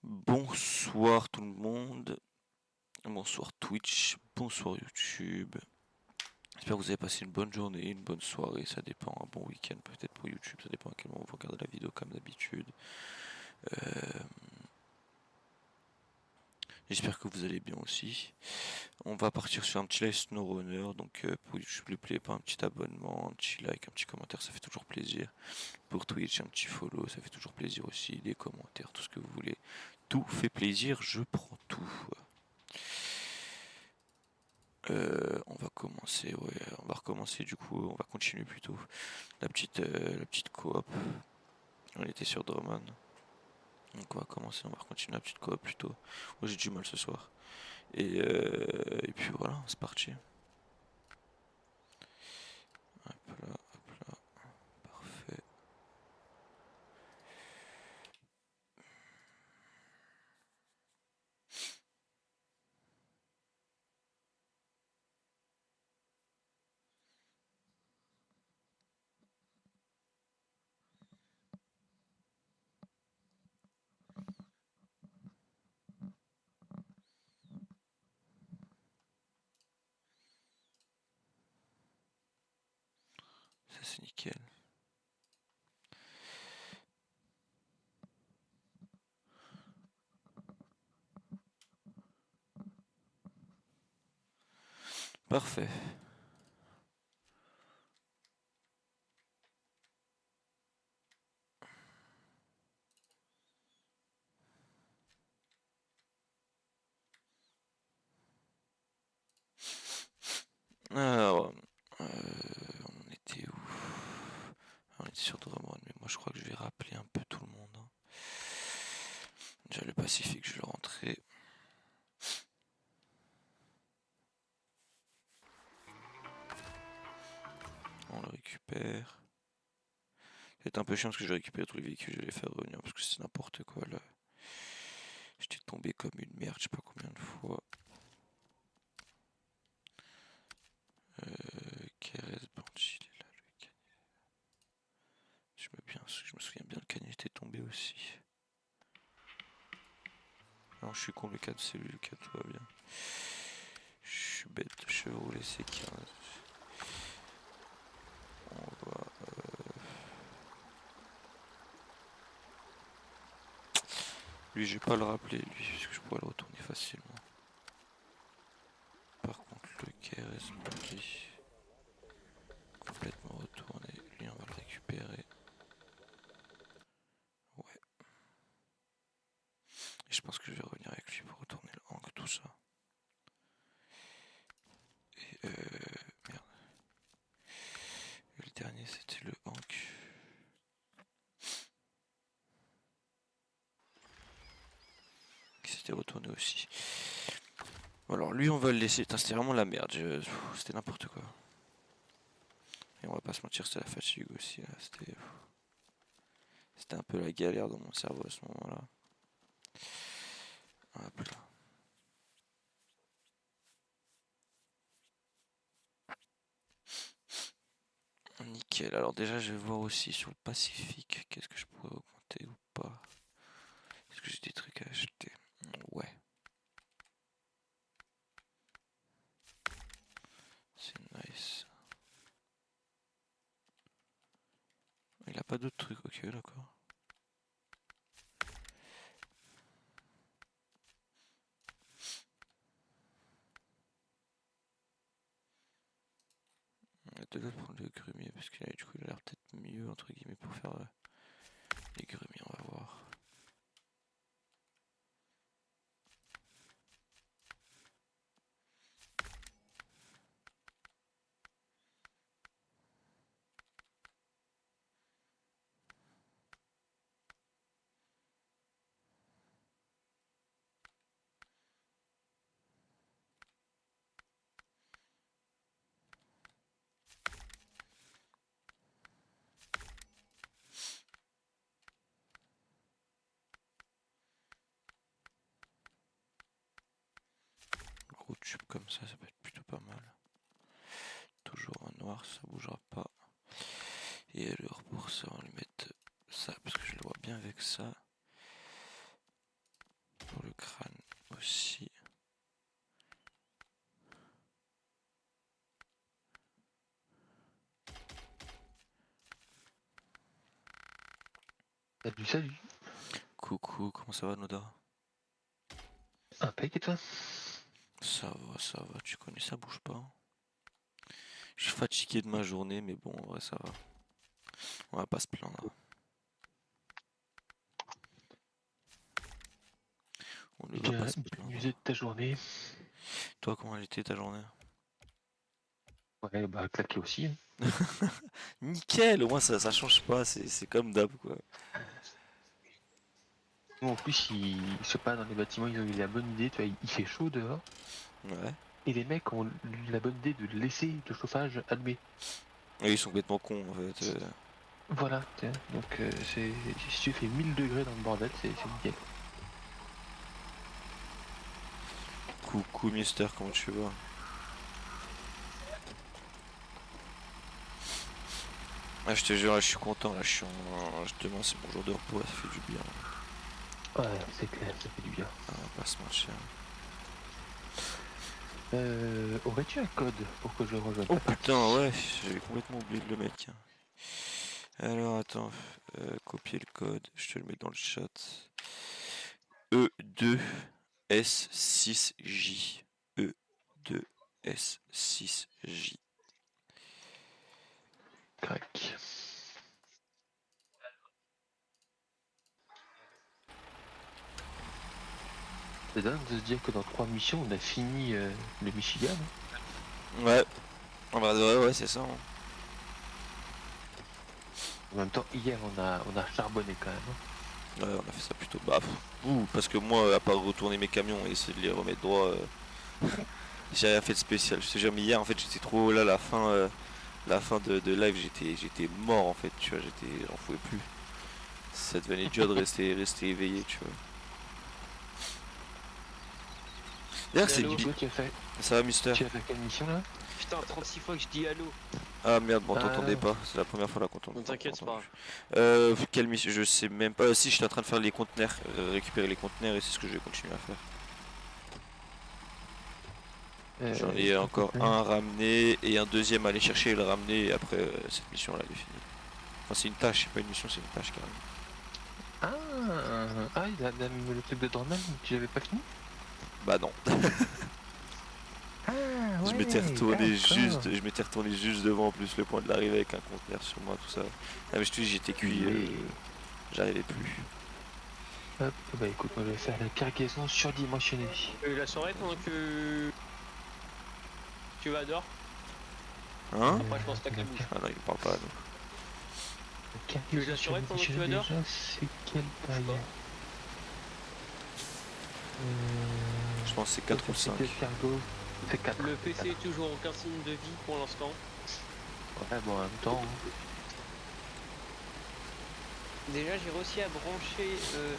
Bonsoir tout le monde, bonsoir Twitch, bonsoir YouTube. J'espère que vous avez passé une bonne journée, une bonne soirée, ça dépend, un bon week-end peut-être pour YouTube, ça dépend à quel moment vous regardez la vidéo comme d'habitude. Euh, J'espère que vous allez bien aussi. On va partir sur un petit live SnowRunner, donc pour YouTube, n'oubliez pas un petit abonnement, un petit like, un petit commentaire, ça fait toujours plaisir. Pour Twitch, un petit follow, ça fait toujours plaisir aussi, des commentaires, tout ce que vous voulez. Tout fait plaisir, je prends tout. On va commencer, ouais, on va recommencer du coup, on va continuer plutôt la petite coop. On était sur Drummond, donc on va commencer, on va continuer la petite coop plutôt. Moi j'ai du mal ce soir. Et puis voilà, c'est parti. Hop là, parfait. Ça c'est nickel. Parfait. Alors, on était où? On était sur Drummond, mais moi je crois que je vais rappeler un peu tout le monde, hein. Déjà le Pacifique, je le rentrais. On le récupère. C'est un peu chiant parce que je récupère tous les véhicules, je vais les faire revenir parce que c'est n'importe quoi là. J'étais tombé comme une merde, je sais pas combien de fois. KRS Banshee, il est là, le canier. Je me souviens bien, le canier était tombé aussi. Non, je suis con, le 4, c'est lui, le 4, tout va bien. Je suis bête, Chevrolet C15. On va. Lui, je vais pas le rappeler, lui, parce que je pourrais le retourner facilement. Par contre, le KRS Banshee. Complètement retourné. Lui, on va le récupérer. Ouais. Et je pense que je vais revenir avec lui pour retourner le hang, tout ça. Et merde. Et le dernier, c'était le hank. Qui s'était retourné aussi. Alors lui, on va le laisser. Putain, c'était vraiment la merde. C'était n'importe quoi. Et on va pas se mentir, c'était la fatigue aussi. Là. C'était un peu la galère dans mon cerveau à ce moment-là. Hop là. Nickel. Alors déjà, je vais voir aussi sur le Pacifique. Qu'est-ce que je pourrais augmenter ou pas? Est-ce que j'ai des trucs à acheter? Ouais. C'est nice. Il a pas d'autres trucs. Ok, d'accord. On va peut-être prendre le grumier parce que du coup, il a l'air peut-être mieux entre guillemets pour faire les grumiers. On va voir. Gros tube comme ça peut être plutôt pas mal. Toujours en noir, ça bougera pas. Et alors pour ça, on va lui mettre ça, parce que je le vois bien avec ça. Salut, salut. Coucou, comment ça va Noda? Impec et toi? Ça va, tu connais, ça bouge pas. Je suis fatigué de ma journée, mais bon, en vrai, ça va. On va pas se plaindre. On ne va pas Bien, se bien plaindre. usé de ta journée. Toi, comment elle était ta journée? Ouais, bah claqué aussi. Hein. Nickel, au moins ça change pas, c'est comme d'hab quoi. Nous, en plus, je sais pas, dans les bâtiments, ils ont eu la bonne idée, tu vois, il fait chaud dehors, Ouais. et les mecs ont eu la bonne idée de laisser le chauffage allumé. Et ils sont complètement cons en fait. Voilà, tiens, donc si tu fais 1000 degrés dans le bordel, c'est nickel. Coucou Mister, comment tu vas? Ah, je te jure, là, je suis content, là, demain c'est mon jour de repos, là, ça fait du bien. Ouais, c'est clair, ça fait du bien. Ah, on va pas se mentir. Aurais-tu un code pour que je rejoigne Oh ta partie? putain, ouais, j'avais complètement oublié de le mettre. Alors attends, copier le code, je te le mets dans le chat. E2S6J. E2S6J. Crac. C'est dingue de se dire que dans 3 missions, on a fini le Michigan. Hein. Ouais, en vrai, ouais, c'est ça. Hein. En même temps, hier, on a charbonné quand même. Hein. Ouais, on a fait ça plutôt. Bah, parce que moi, à part retourner mes camions et essayer de les remettre droit, j'ai rien fait de spécial. Je te jure, mais hier, en fait, j'étais trop là, la fin de live, j'étais mort en fait, tu vois, j'en pouvais plus. Ça devenait dur de rester éveillé, tu vois. D'ailleurs, c'est Allô. Hugo, tu as fait, Ça va, Mister? tu as fait quelle mission là? Putain, 36 fois que je dis allô. Ah merde, bon, t'entendais Ah, pas. C'est la première fois là qu'on Non, t'inquiète, c'est pas grave. Quelle mission? Je sais même pas. Si, j'étais en train de faire les conteneurs, récupérer les conteneurs et c'est ce que je vais continuer à faire. J'en ai encore un à ramener et un deuxième à aller chercher et le ramener et après cette mission là elle est finie. Enfin c'est une tâche, c'est pas une mission, c'est une tâche carrément. le truc de Dornan, tu l'avais pas fini? Bah non. Ah Je ouais, m'étais retourné d'accord. juste devant en plus le point de l'arrivée avec un conteneur sur moi, tout ça. Ah mais je te dis j'étais cuit, j'arrivais plus. Hop, bah écoute, moi je vais faire la cargaison surdimensionnée. La soirée pendant que tu vas dehors. Hein? Après, je pense pas que la bouge. Ah non il me parle pas nous. La cargaison l'assurer pendant que tu vas surdimensionnée dehors? déjà, c'est quelle taille? Je pense que c'est 4 ou 5. Cargo, c'est 4. Le PC est toujours aucun signe de vie pour l'instant. Ouais, bon en même temps. Hein. Déjà, j'ai réussi à brancher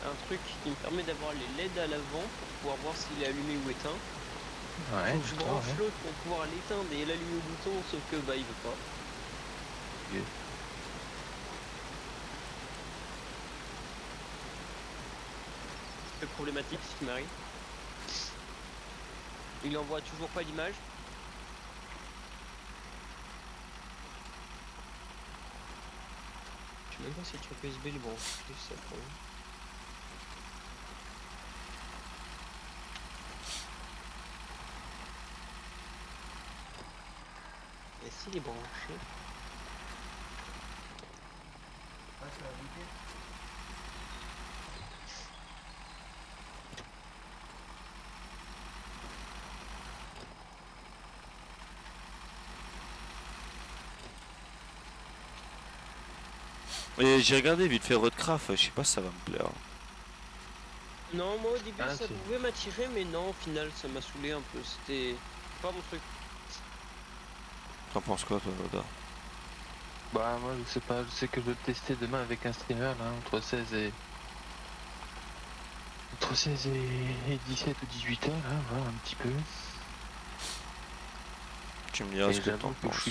un truc qui me permet d'avoir les LED à l'avant pour pouvoir voir s'il est allumé ou éteint. Ouais, Faut que je branche ouais. l'autre pour pouvoir l'éteindre et l'allumer au bouton, sauf que bah il veut pas. Ok. C'est problématique ce qui m'arrive. Il envoie toujours pas d'image. Je sais même pas si tu peux USB le brancher, ça pour lui. Et s'il est branché? Et j'ai regardé vite fait Roadcraft, je sais pas si ça va me plaire. Non, moi au début Ah, ça c'est- pouvait m'attirer, mais non, au final ça m'a saoulé un peu. C'était pas mon truc. T'en penses quoi toi Noda? Bah moi je sais pas, je sais que je vais le tester demain avec un streamer là, entre 16 et 17 ou 18 heures là, voir un petit peu. Tu me diras Et ce que t'en j'avoue que penses.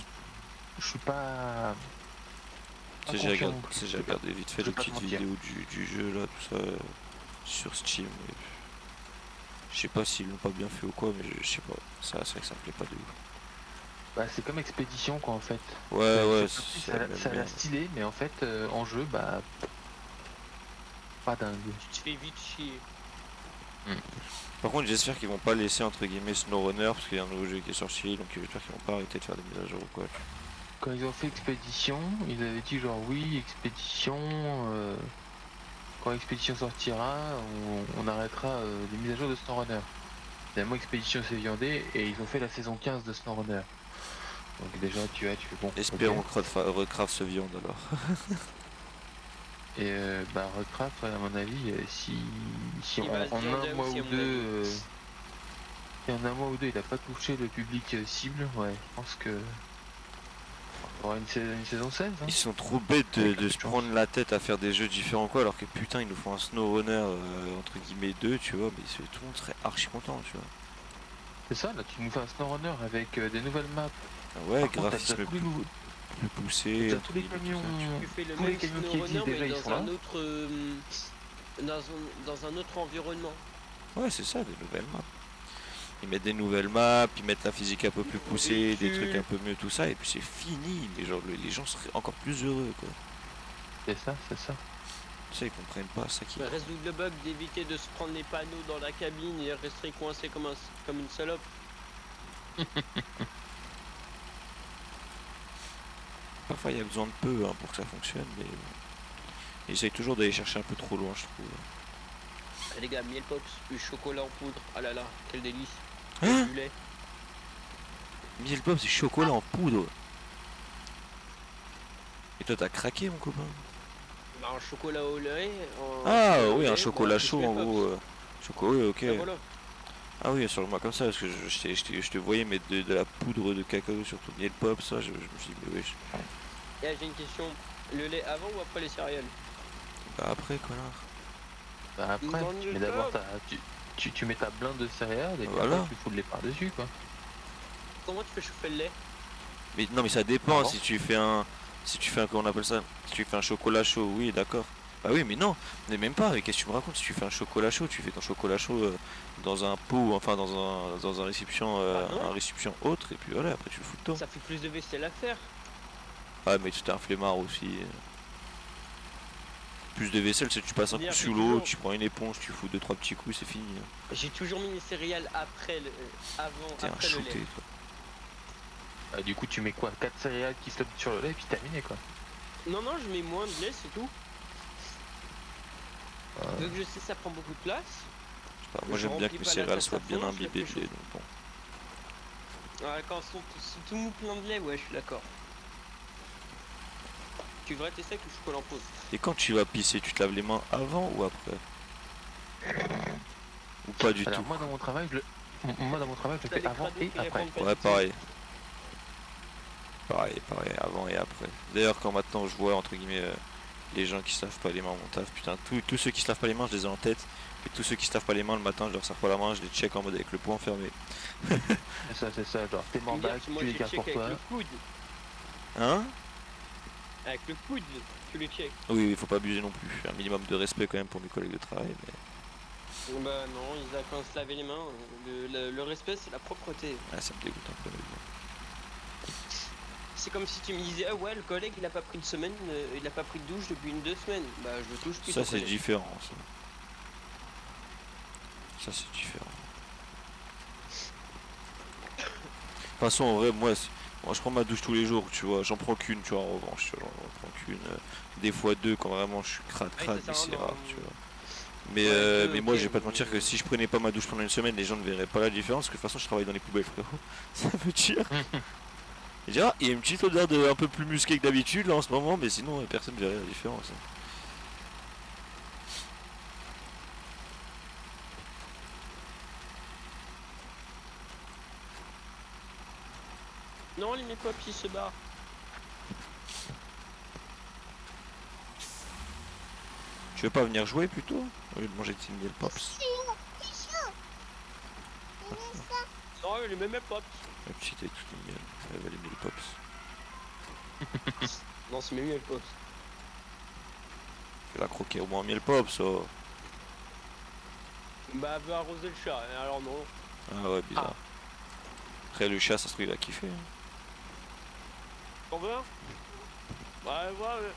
je suis pas Tu sais, confiant non plus. j'ai regardé vite fait je les vais pas te petites mentir. vidéos du jeu là, tout ça, sur Steam. Et je sais pas s'ils l'ont pas bien fait ou quoi, mais je sais pas. Ça, c'est vrai que ça me plaît pas de ouf. Bah c'est comme Expédition quoi en fait. Ouais, Sur ouais, papier, c'est la même ça a l'air merde. stylé, mais en fait en jeu bah pas dingue. Tu te fais vite chier. Par contre, j'espère qu'ils vont pas laisser entre guillemets SnowRunner parce qu'il y a un nouveau jeu qui est sorti, donc j'espère qu'ils vont pas arrêter de faire des mises à jour ou quoi. Quand ils ont fait Expédition, ils avaient dit genre oui, Expédition, quand Expédition sortira, on arrêtera les mises à jour de SnowRunner. Finalement, Expédition s'est viandé et ils ont fait la saison 15 de SnowRunner. Donc déjà, tu fais bon. Espérons ok. que Recraft se viande alors. Et bah Recraft, à mon avis, si Il va se en viander un mois aussi, à ou mon deux, avis. si en un mois ou deux, il a pas touché le public cible, ouais, je pense que on aura une saison 16. Hein. Ils sont trop bêtes Avec un de peu se de chance. prendre la tête à faire des jeux différents quoi, alors que putain ils nous font un SnowRunner entre guillemets 2, tu vois, mais tout le monde serait archi content, tu vois. C'est ça, là, tu nous fais un SnowRunner avec des nouvelles maps. Ah ouais, Par contre, t'as graphisme déjà tous les nouveaux, plus poussé, t'as entre tous les guillemets, tout camions, ça, tu vois. Tu fais le tous les même camions qui SnowRunner existent déjà, mais ils sont dans là. un autre dans un autre environnement. Ouais, c'est ça, des nouvelles maps. Ils mettent des nouvelles maps, ils mettent la physique un peu plus poussée, des trucs un peu mieux, tout ça, et puis c'est fini. Mais genre, les gens seraient encore plus heureux, quoi. C'est ça, c'est ça. Ça, ils comprennent pas, ça qui. Résoudre le bug d'éviter de se prendre les panneaux dans la cabine et rester coincé comme une salope. Parfois, il y a besoin de peu hein, pour que ça fonctionne, mais ils essayent toujours d'aller chercher un peu trop loin, je trouve. Ah, les gars, miel pops, du chocolat en poudre. Ah là là, quel délice. Hein? Du lait. Miel pop, c'est chocolat en poudre. Et toi, t'as craqué, mon copain? Bah, un chocolat au lait. Ah chocolat au oui, un lait, chocolat bah, plus chaud miel en pops. gros. Oui, ok. Ah, voilà. Ah oui, sur moi comme ça, parce que je te voyais mettre de la poudre de cacao sur ton miel pop, ça, je me suis dit, mais wesh. Et j'ai une question. Le lait avant ou après les céréales? Bah après, connard. Bah après, Dans tu le mets d'abord top. tu mets ta blinde de céréales et puis Voilà. après tu fous le lait par-dessus, quoi. Comment tu fais chauffer le lait? Mais non, mais ça dépend Avant. si tu fais un. Si tu fais un. Comment on appelle ça? Si tu fais un chocolat chaud, oui, d'accord. Bah oui, mais non, mais même pas, mais qu'est-ce que tu me racontes? Si tu fais un chocolat chaud, tu fais ton chocolat chaud dans un pot, enfin dans un récipient, Bah non. un récipient autre, et puis voilà, après tu le fous dedans. Ça fait plus de vaisselle à faire. Ah, mais tu t'es un flemmard aussi. Plus de vaisselle, c'est que tu passes un coup Bien, sous j'ai l'eau, toujours- tu prends une éponge, tu fous 2-3 petits coups, c'est fini. Hein. J'ai toujours mis les céréales après le, avant, T'es un après le shooté, lait. toi. Ah, du coup, tu mets quoi? 4 céréales qui flottent sur le lait et puis terminé, quoi. Non, non, je mets moins de lait, c'est tout. Vu que je sais que ça prend beaucoup de place. Bah, moi Je j'aime bien que remplis mes pas la céréales tasse à soient bien fond, je la imbibées fais de lait, chaud. donc bon. Quand sont tout mou plein de lait, ouais, je suis d'accord. Tu devrais tester avec le chocolat en pause. Et quand tu vas pisser, tu te laves les mains avant ou après? Ou pas du Alors tout? moi dans mon travail, je le T'as fais des avant crados et qui après. répondent pas Ouais, du tout. pareil. Pareil, avant et après. D'ailleurs, quand maintenant je vois entre guillemets les gens qui se lavent pas les mains à mon taf, putain, tous ceux qui se lavent pas les mains, je les ai en tête. Et tous ceux qui se lavent pas les mains le matin, je leur serre pas la main, je les check en mode avec le poing fermé. C'est ça, genre t'es Tu me dis morbac, que moi tu les je gardes check pour avec toi. le coude. Hein? Avec le coude, tu les check. Oui, il faut pas abuser non plus. Un minimum de respect quand même pour mes collègues de travail. Mais Bah non, ils apprennent à se laver les mains. Le respect, c'est la propreté. ouais, ça me dégoûte un peu. Mais bon. C'est comme si tu me disais, ah ouais, le collègue il a pas pris de semaine, il a pas pris de douche depuis 2 semaines. Bah je le touche plus. Ça ton c'est collègue. différent. Ça c'est différent. De toute façon, en vrai, moi je prends ma douche tous les jours, tu vois. J'en prends qu'une, tu vois, en revanche. Tu vois, j'en prends qu'une. Des fois deux quand vraiment je suis crade, Ouais, crade, ça mais sert à c'est rien, rare, non. tu vois. Mais, Ouais, mais moi, ok, je vais pas te mentir que mais- si je prenais pas ma douche pendant une semaine, les gens ne verraient pas la différence. Parce que de toute façon, je travaille dans les poubelles, frérot. Ça veut dire. Et dire, ah, il y a une petite odeur de un peu plus musquée que d'habitude là en ce moment, mais sinon, personne ne verrait la différence. Hein. Non, les mes pops ils se barrent. Tu veux pas venir jouer plutôt? Au lieu de manger tes miel pops. Non, les mêmes pops. La petite est toute mignonne. Elle va les miel pops. Non, c'est mes pops. Fais-la croquer au moins un miel pops, oh. Bah, elle veut arroser le chat, hein, alors non. Ah ouais, bizarre. Après, le chat, ça se trouve, il a kiffé. Hein. T'en veux un? Ouais, ouais.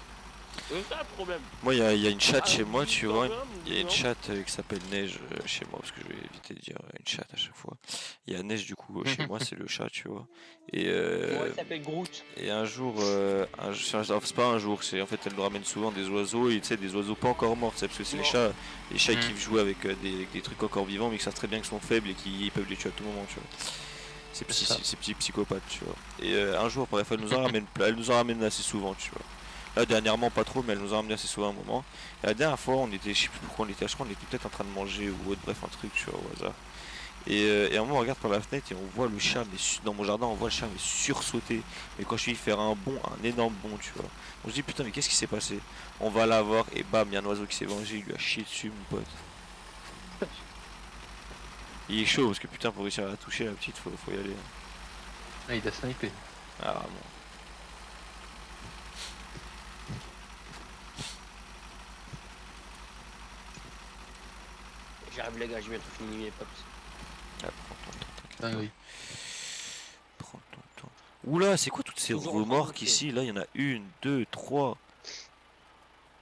C'est ça le problème. Moi, il y a une chatte Ah, chez vous moi, dites tu quand vois. même, Il y a une non. chatte qui s'appelle Neige chez moi, parce que je vais éviter de dire une chatte à chaque fois. Il y a Neige, du coup, chez moi, c'est le chat, tu vois. Et, Moi, elle s'appelle Groot. et un jour, enfin, c'est pas un jour, c'est en fait, elle nous ramène souvent des oiseaux, et tu sais, des oiseaux pas encore morts, tu sais, parce que c'est les chats ils kiffent jouer avec des trucs encore vivants, mais qui savent très bien qu'ils sont faibles et qu'ils peuvent les tuer à tout moment, tu vois. C'est ça. Ces petits psychopathes, tu vois. Et un jour, bref, elle nous en ramène assez souvent, tu vois. Là, dernièrement, pas trop, mais elle nous a ramené assez souvent un moment. Et la dernière fois, on était, je sais plus pourquoi on était, je crois qu'on était peut-être en train de manger ou autre, bref, un truc, tu vois, au hasard. Et à un moment, on regarde par la fenêtre et on voit le chat, mais dans mon jardin, on voit le chat, mais sursauter. Mais quand je suis faire un bond, un énorme bond, tu vois. On se dit, putain, mais qu'est-ce qui s'est passé? On va la voir et bam, il y a un oiseau qui s'est vengé, il lui a chié dessus, mon pote. Il est chaud parce que putain, pour réussir à la toucher, la petite, faut y aller. Ah, il a snipé. Ah, vraiment. J'arrive les gars, j'ai bientôt fini mes pops. Ah, prends ton temps, t'inquiète Ah pas. oui. Prends ton temps. Oula, c'est quoi toutes ces Toujours en train de remorques bouffer. ici? Là, il y en a une, deux, trois.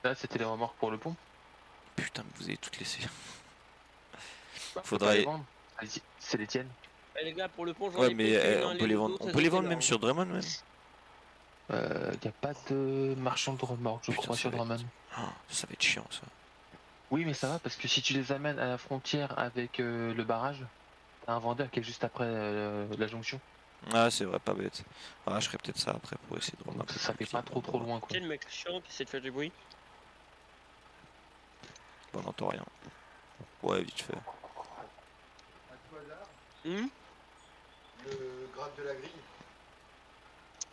Là, c'était les remorques pour le pont. Putain, mais vous avez toutes laissé. Bah, on peut pas les Faudrait. vendre. Vas-y, c'est les tiennes. Eh, les gars, pour le pont, j'en Ouais, ai mais pété une, hein. on peut Les les deux vendre. autres, On elles peut les étaient vendre là, même hein. sur Drummond même. Y a pas de marchand de remorques, je Putain, crois, sur Drummond. ça va être chiant ça. Oui, mais ça va parce que si tu les amènes à la frontière avec le barrage, t'as un vendeur qui est juste après la jonction. Ah, c'est vrai, pas bête. Ah, je ferai peut-être ça après pour essayer de rendre un Donc peu ça plus fait pas clean trop l'endroit. loin quoi. Quel mec chiant qui essaie de faire du bruit. Bon, on n'entend rien. Ouais, vite fait. À tout hasard, Hmm. le grade de la grille.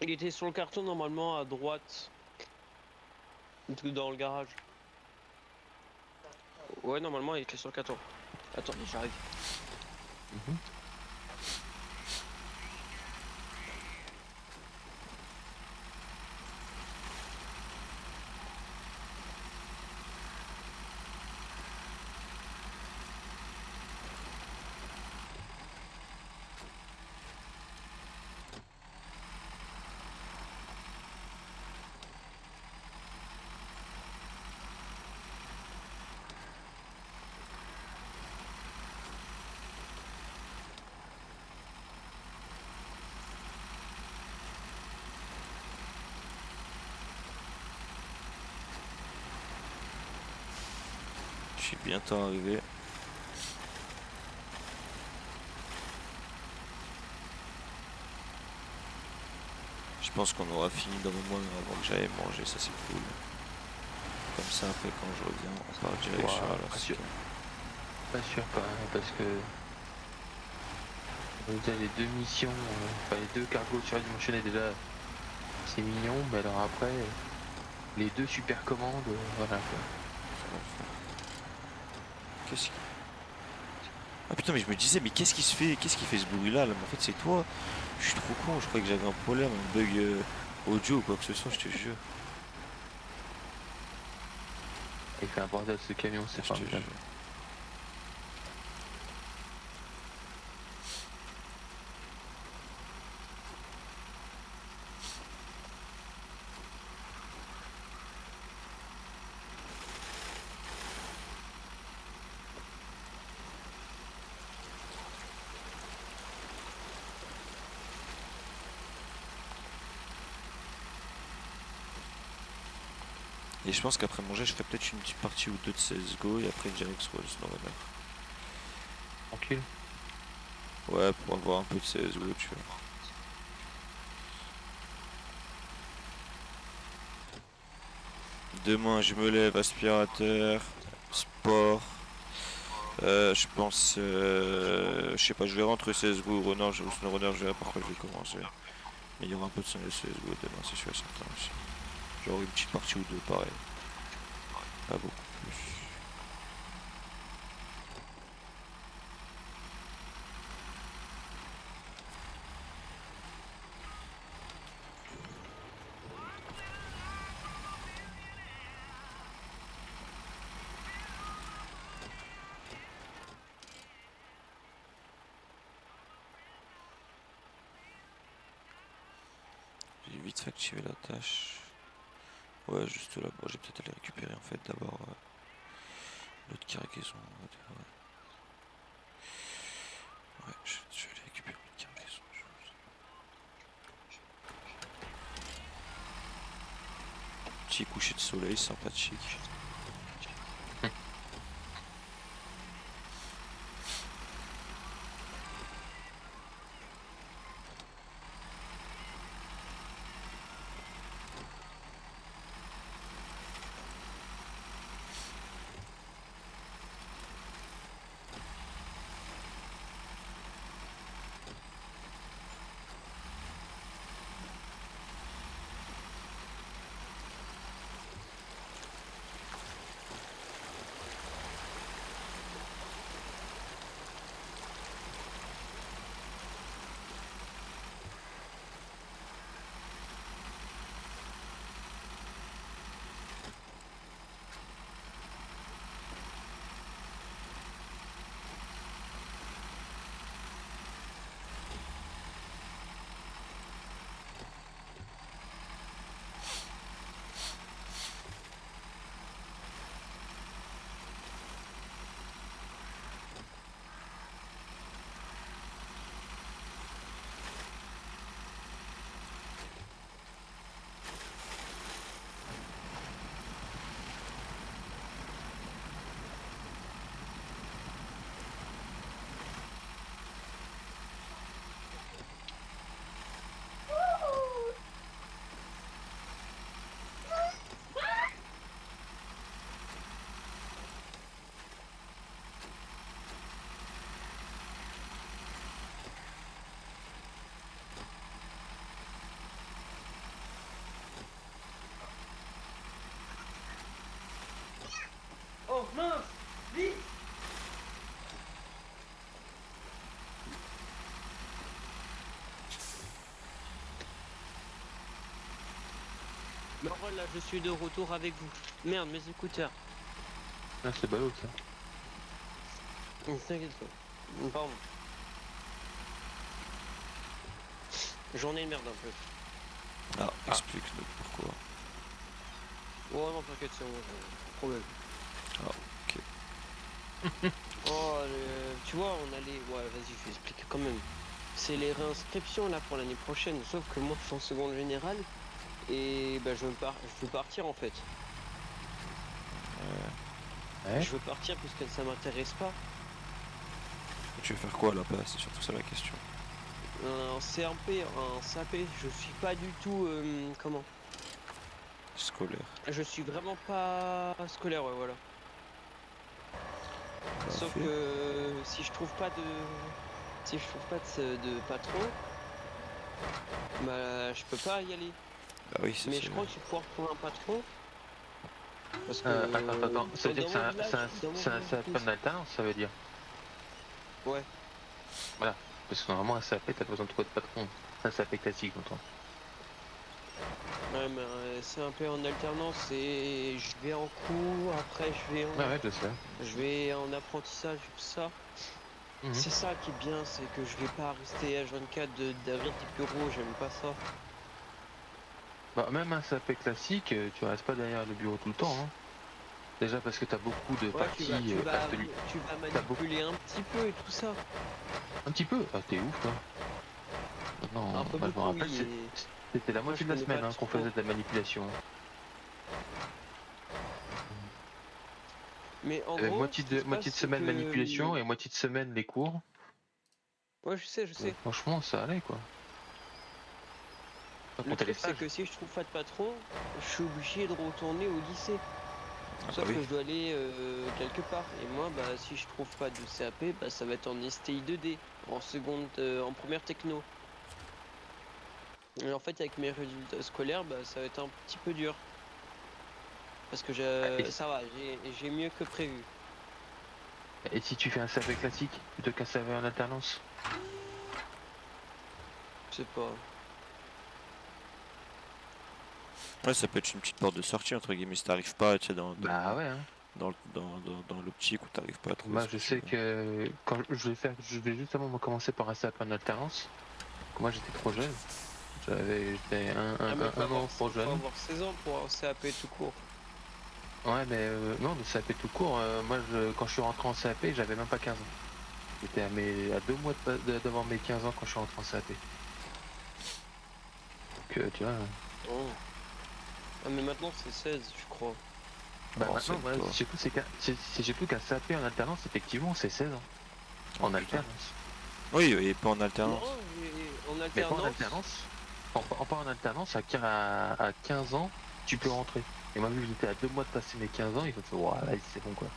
Il était sur le carton normalement à droite. Dans le garage. Ouais, normalement il était sur le carton. Attendez, j'arrive. Mhm. Je suis bientôt arrivé. Je pense qu'on aura fini dans le moins avant que j'aille manger, ça c'est cool. Comme ça, après quand je reviens, on part direct sur Ouah, Alaska. pas sûr quand même parce que déjà les deux missions, enfin les deux cargos surdimensionnés déjà c'est mignon, mais alors après les deux super commandes, voilà quoi. Qu'est-ce qui... Ah putain, mais je me disais, mais qu'est-ce qui se fait? Qu'est-ce qui fait ce bruit là? Mais en fait, c'est toi. Je suis trop con, je croyais que j'avais un problème, un bug audio ou quoi que ce soit, je te jure. Il fait un bordel ce camion, c'est Je te formidable. jure. Et je pense qu'après manger, je ferai peut-être une petite partie ou deux de CSGO et après une direct sur le SnowRunner. Tranquille. Ouais, pour avoir un peu de CSGO, tu vois. Demain, je me lève, aspirateur, sport. Je pense, je sais pas, je vais rentrer CSGO ou Runner, ou SnowRunner, je verrai par quoi je vais commencer. Mais il y aura un peu de CSGO demain, c'est sûr et certain aussi. Genre une petite partie ou deux, pareil. Pas beaucoup plus. J'ai vite fait activer la tâche. Ouais, juste là. Bon, j'ai peut-être aller récupérer en fait d'abord l'autre cargaison. Ouais, je vais aller récupérer l'autre cargaison. Petit coucher de soleil sympathique. Oh mince! Vite! Mais voilà, je suis de retour avec vous. Merde, mes écouteurs. Ah, c'est ballot ça. T'inquiète pas. Pardon. J'en ai une merde un peu. Ah, explique-nous pourquoi. Oh non, t'inquiète, c'est bon, pas de problème. Ah, ok. Oh, tu vois, on allait... Ouais, vas-y, je vais expliquer quand même. C'est les réinscriptions là pour l'année prochaine, sauf que moi je suis en seconde générale et bah, je veux partir en fait. Ouais. Je veux partir puisque ça m'intéresse pas. Tu veux faire quoi là-bas? C'est surtout ça la question. Un CMP, un CAP, je suis pas du tout... comment? Scolaire. Je suis vraiment pas scolaire, ouais, voilà. Sauf Parfait. que si je trouve pas de... Si je trouve pas de patron, bah je peux pas y aller. Bah oui, ça Mais c'est... je crois que je vais pouvoir trouver un patron. Parce que Attends, ça veut dire dans que mon village, dans mon c'est un village, CAP en alternance, ça veut dire. ouais. Voilà. Parce que normalement, un CAP, t'as pas besoin de trouver de patron. C'est un CAP classique, j'entends. Ouais, mais c'est un peu en alternance et je vais en cours, après Ouais, ouais, je sais. je vais en apprentissage, tout ça. Mhm. C'est ça qui est bien, c'est que je vais pas rester H24 derrière des bureaux, j'aime pas ça. Bah, même un CAP classique, tu restes pas derrière le bureau tout le temps, hein. Déjà parce que t'as beaucoup de Ouais, parties ateliers. tu vas T'as beaucoup. manipuler un petit peu et tout ça. Un petit peu. Ah, t'es ouf, toi. Un Non, peu moi je me beaucoup, rappelle, oui. Et c'était la moi, je moitié de la connais pas semaine hein, qu'on trop. faisait de la manipulation. Mais en Avait gros, ce qui se passe, moitié de c'est semaine que... manipulation et moitié de semaine les cours. Ouais, je sais, je sais. Franchement, ça allait quoi. Pas Le compter les truc, c'est stages. que si je trouve pas de patron, je suis obligé de retourner au lycée. Ah bah Sauf oui. que je dois aller quelque part. Et moi, bah, si je trouve pas de CAP, bah, ça va être en STI 2D, en seconde, en première techno. Et en fait, avec mes résultats scolaires, bah, ça va être un petit peu dur. Parce que Et, ça va, j'ai mieux que prévu. et si tu fais un CAP classique plutôt qu'un CAP en alternance? Je sais pas. Ouais, ça peut être une petite porte de sortie entre guillemets si t'arrives pas, tu sais, Bah ouais, hein. dans l'optique où t'arrives pas à trouver Moi ce que je tu sais veux. que quand je vais justement me commencer par un CAP en alternance. Moi j'étais trop jeune. J'étais Ah, mais un an trop faut jeune. avoir 16 ans pour un CAP tout court. Ouais, mais non, le CAP tout court. Moi, quand je suis rentré en CAP, j'avais même pas 15 ans. J'étais à 2 mois d'avoir mes 15 ans quand je suis rentré en CAP. Donc, tu vois. Oh. Ah, mais maintenant c'est 16, je crois. Bah Oh, maintenant, c'est voilà, pas. c'est surtout qu'un CAP en alternance, effectivement, c'est 16 ans. Oh, En putain. alternance. Oui, et pas en alternance. Non, en Mais pas en alternance. alternance. Pas en alternance, à 15 ans, tu peux rentrer. Et moi, vu que j'étais à 2 mois de passer mes 15 ans, ils ont fait, voilà, là, c'est bon quoi.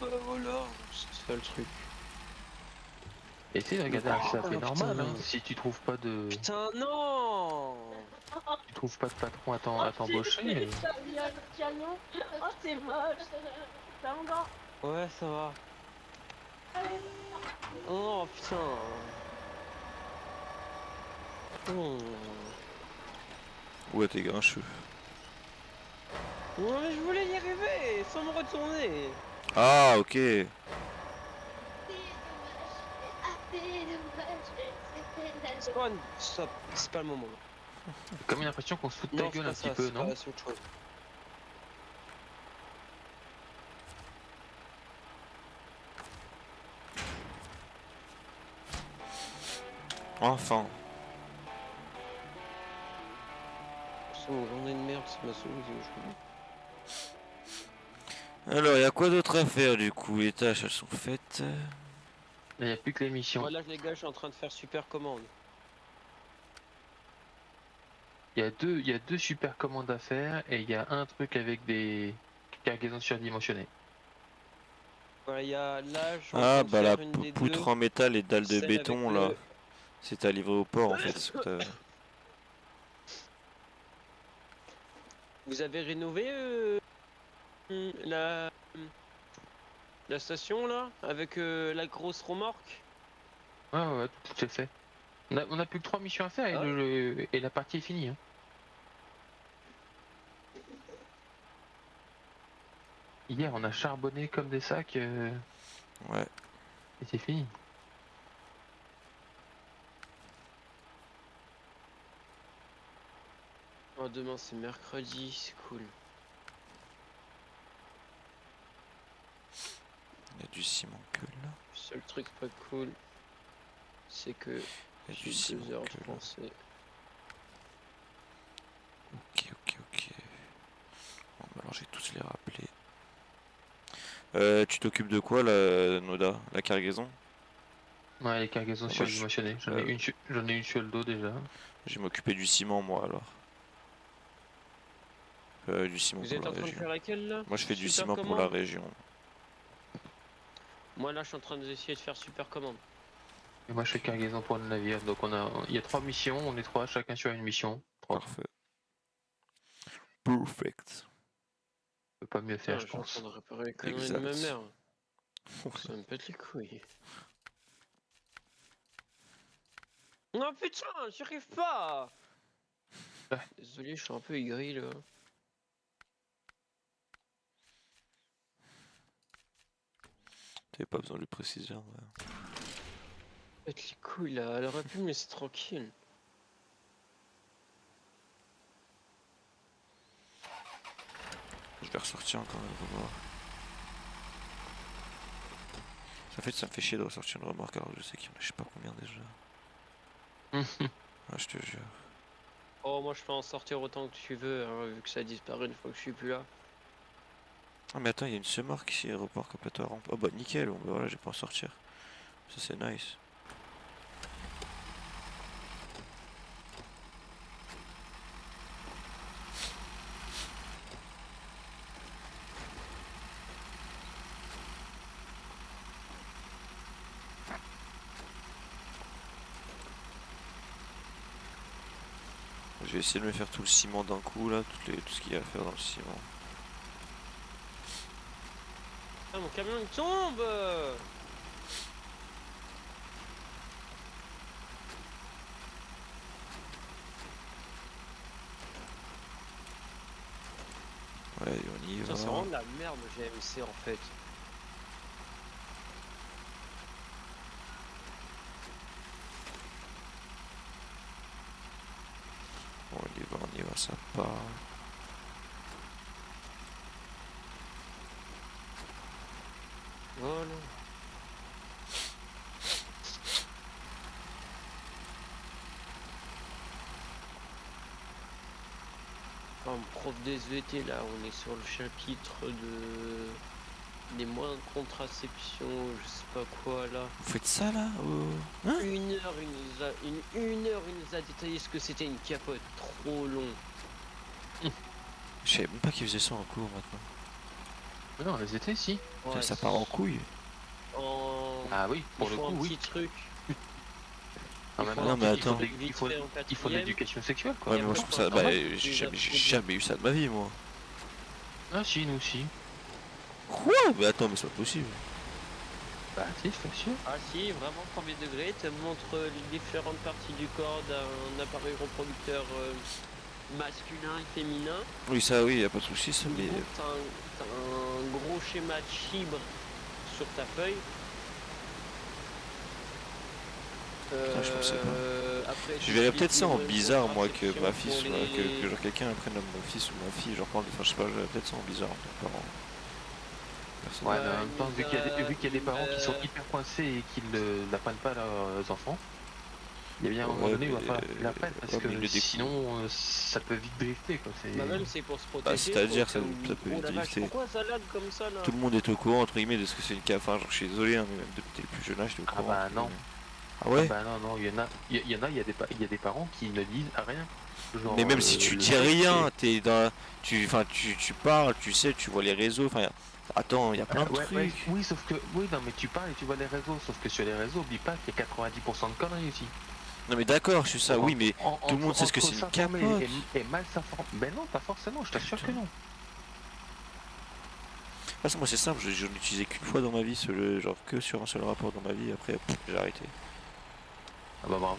Bah voilà, c'est ça le truc. Essaye de regarder un CAP Oh, normal, hein, putain. si tu trouves pas de. Putain, non. Tu trouves pas de patron Oh, à t'embaucher. camion. Oh, c'est moche. Ça encore. Ouais, ça va. Oh putain. Oh. Ouais, t'es grincheux. Non, mais je voulais y arriver sans me retourner. Ah, ok. Spawn, stop, c'est pas le moment. J'ai comme l'impression qu'on se fout de ta Non, c'est gueule pas un petit ça, peu, c'est non? pas c'est autre chose. Enfin. C'est mon journée de merde, c'est ma souris aujourd'hui. Alors, il y a quoi d'autre à faire du coup? Les tâches, elles sont faites. Il n'y a plus que les missions. Voilà, les gars, je suis en train de faire super commande. Il y a deux super commandes à faire et il y a un truc avec des cargaisons surdimensionnées. Voilà, il y a là, je suis en Ah, train de bah la faire une des deux. poutre en métal et dalle de Celle avec béton là. le. C'est à livrer au port en fait. Vous avez rénové la la station là avec la grosse remorque. Ouais, tout est fait. On a plus que 3 missions à faire et, Ah ouais. et la partie est finie. Hein. Hier, on a charbonné comme des sacs Ouais. et c'est fini. Oh, demain c'est mercredi, c'est cool. Il y a du ciment que là. Le seul truc pas cool, c'est que Il y a du j'ai ciment 2 heures que de là. français. Ok. Bon, bah alors je vais tous les rappeler. Tu t'occupes de quoi là, Noda? La cargaison? Ouais, les cargaisons Moi, surdimensionnées. J'en ai une sur le dos déjà. je vais m'occuper du ciment moi alors. Du ciment Vous pour êtes la en train de région. faire laquelle là? Moi je fais du Super ciment pour la commande. région. Moi là je suis en train d'essayer de faire super commande. Et moi, je fais cargaison pour le navire. Donc, il y a 3 missions. On est 3, chacun sur une mission. 3. Parfait. Perfect. On peut pas mieux faire, Putain, je je suis en train pense. de réparer les conneries de ma Exact. mère. Ça me pète les couilles. Non putain, j'y arrive pas. Ouais. Désolé, je suis un peu aigri là. T'avais pas besoin de le préciser. Ouais. Pète les couilles là, elle aurait pu me laisser tranquille. Je vais ressortir encore une remorque. En fait, ça me fait chier de ressortir une remorque alors je sais qu'il y en a je sais pas combien déjà. Ah, je te jure. Oh, moi je peux en sortir autant que tu veux, hein, vu que ça disparaît une fois que je suis plus là. Ah, mais attends, il y a une remorque ici, aéroport complètement rampe. Oh bah nickel, bon, bah voilà, je vais pas en sortir. Ça c'est nice. Je vais essayer de me faire tout le ciment d'un coup là, tout ce qu'il y a à faire dans le ciment. Ah, mon camion il tombe. Ouais, on y Putain, c'est va. vraiment de la merde, GMC en fait. On y va, ça part. Voilà. En prof des SVT là, on est sur le chapitre des moyens de contraception, je sais pas quoi là. Vous faites ça là Hein? Une heure, une heure, il nous a détaillé ce que c'était une capote. Trop long. Je savais même pas qu'ils faisaient ça en cours maintenant. Mais non, les étés, si. Ouais, Ça part en couille. Ah oui, pour ils le font coup, un oui. petit truc. Ah, Ils mais font non, un mais petit attends. truc il vite faut, fait en il faut de quatrième. l'éducation sexuelle, quoi. Ouais, mais moi je après, trouve ça. on Bah, va j'ai les jamais eu ça de ma vie, moi. Ah si, nous aussi. Quoi? Mais attends, mais c'est pas possible. Bah si, je t'assure. Ah si, vraiment premier degré, te montre les différentes parties du corps d'un appareil reproducteur masculin et féminin. Oui, ça, oui, y a pas de souci, ça, mais. Donc t'as un gros schéma de fibre sur ta feuille. Putain, je pensais pas. Après, Je tout verrais ce qui est peut-être ça en fibre de bizarre, moi, que contraception ma fille pour soit. les- Que genre quelqu'un apprenne à mon fils ou ma fille, genre parle. Enfin, je sais pas, je verrais peut-être ça en bizarre en tant que parent. Personne. Ouais, Ouais, mais en même temps, vu qu'il y a des parents qui sont hyper coincés et qui n'apprennent pas à leurs enfants, il y a bien un moment Ouais, donné où il va mais, falloir qu'ils l'apprennent parce ouais, mais il que le découvre. sinon ça peut vite drifter, quoi. Bah même c'est pour se Bah, protéger. c'est-à-dire, quoi, ça, comme- ça peut Oh la vache, drifter. pourquoi ça lag comme ça là? Tout le monde est au courant, entre guillemets, de ce que c'est une café. Enfin, genre, je suis désolé, hein, mais même depuis le plus jeune âge, t'es au Ah courant. bah entre non. guillemets. Ah ouais? Bah non, il y a des parents qui ne disent rien. Genre, Mais même si tu le dis truc, rien, t'es dans. Enfin, tu parles, tu sais, tu vois les réseaux. Enfin, attends, il y a plein de ouais, trucs. oui, sauf que, oui, non, mais tu parles et tu vois les réseaux, sauf que sur les réseaux, oublie pas qu'il y a 90% de conneries aussi. Non, mais d'accord, je suis ça, oui, mais tout le monde sait ce que entre c'est une s'informer capote. et mal s'informer. Ben non, pas forcément, je t'assure que Putain. non. Parce que moi, c'est simple, j'en ai utilisé qu'une fois dans ma vie, genre que sur un seul rapport dans ma vie, après, j'ai arrêté. Ah bah bravo.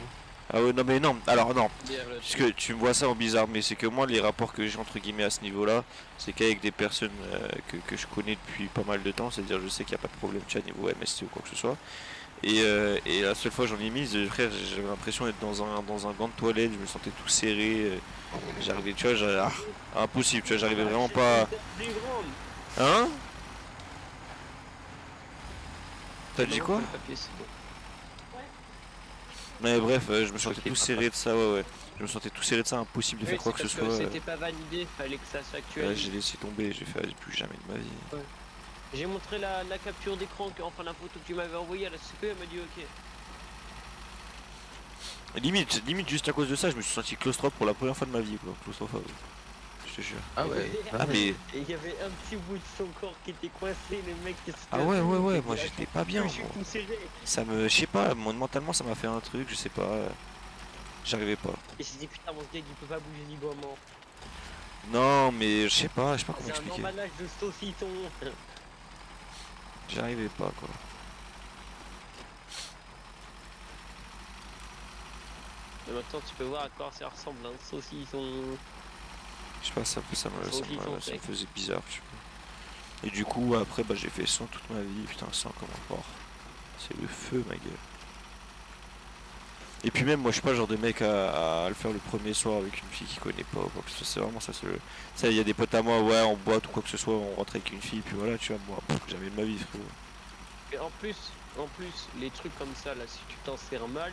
Ah ouais, non, mais non, alors non. Dire le Parce truc. que tu me vois ça en bizarre, mais c'est que moi, les rapports que j'ai entre guillemets à ce niveau-là, c'est qu'avec des personnes que je connais depuis pas mal de temps, c'est-à-dire je sais qu'il n'y a pas de problème tu vois, niveau MST ou quoi que ce soit. Et la seule fois que j'en ai mise, frère, j'avais l'impression d'être dans un gant de toilette, je me sentais tout serré. J'arrivais, tu vois, impossible, tu vois, j'arrivais vraiment pas. Plus grande. Hein? T'as dit Non, quoi? le papier, c'est bon. Mais bref, je me sentais Ok, tout pas serré de ça, ouais. Je me sentais tout serré de ça, impossible de Oui, faire quoi c'est que ce parce soit. c'était pas validé, fallait que ça J'ai s'actualise. laissé tomber, j'ai fait plus jamais de ma vie. J'ai montré la capture d'écran, enfin la photo que tu m'avais envoyée à la CP, elle m'a dit ok. Limite, juste à cause de ça, je me suis senti claustrophobe pour la première fois de ma vie, quoi. Claustrophobe. Je te jure. Ah ouais. Ah, mais. Et il y avait un petit bout de son corps qui était coincé, le mec qui se Ah ouais, cassait, moi il a j'étais pas bien, Je suis moi. tout serré. Ça me. Je sais pas, mentalement ça m'a fait un truc, je sais pas. J'arrivais pas. Et je dit putain mon gars il peut pas bouger librement. Non, mais je sais pas comment C'est un expliquer. emballage de saucisson. J'arrivais pas, quoi. Mais maintenant tu peux voir à quoi ça ressemble un saucisson. Je sais pas, ça me Sec. faisait bizarre, je sais pas. Et du coup, après, bah j'ai fait sans toute ma vie, putain, sans comment voir. C'est le feu, ma gueule. Et puis même, moi, je suis pas le genre de mec à le faire le premier soir avec une fille qui connaît pas ou quoi que ce soit. C'est vraiment ça. Ça, il y a des potes à moi, ouais, on boit ou quoi que ce soit, on rentre avec une fille, puis voilà, tu vois, moi, jamais de ma vie, frérot. Et en plus, les trucs comme ça là, si tu t'en sers mal,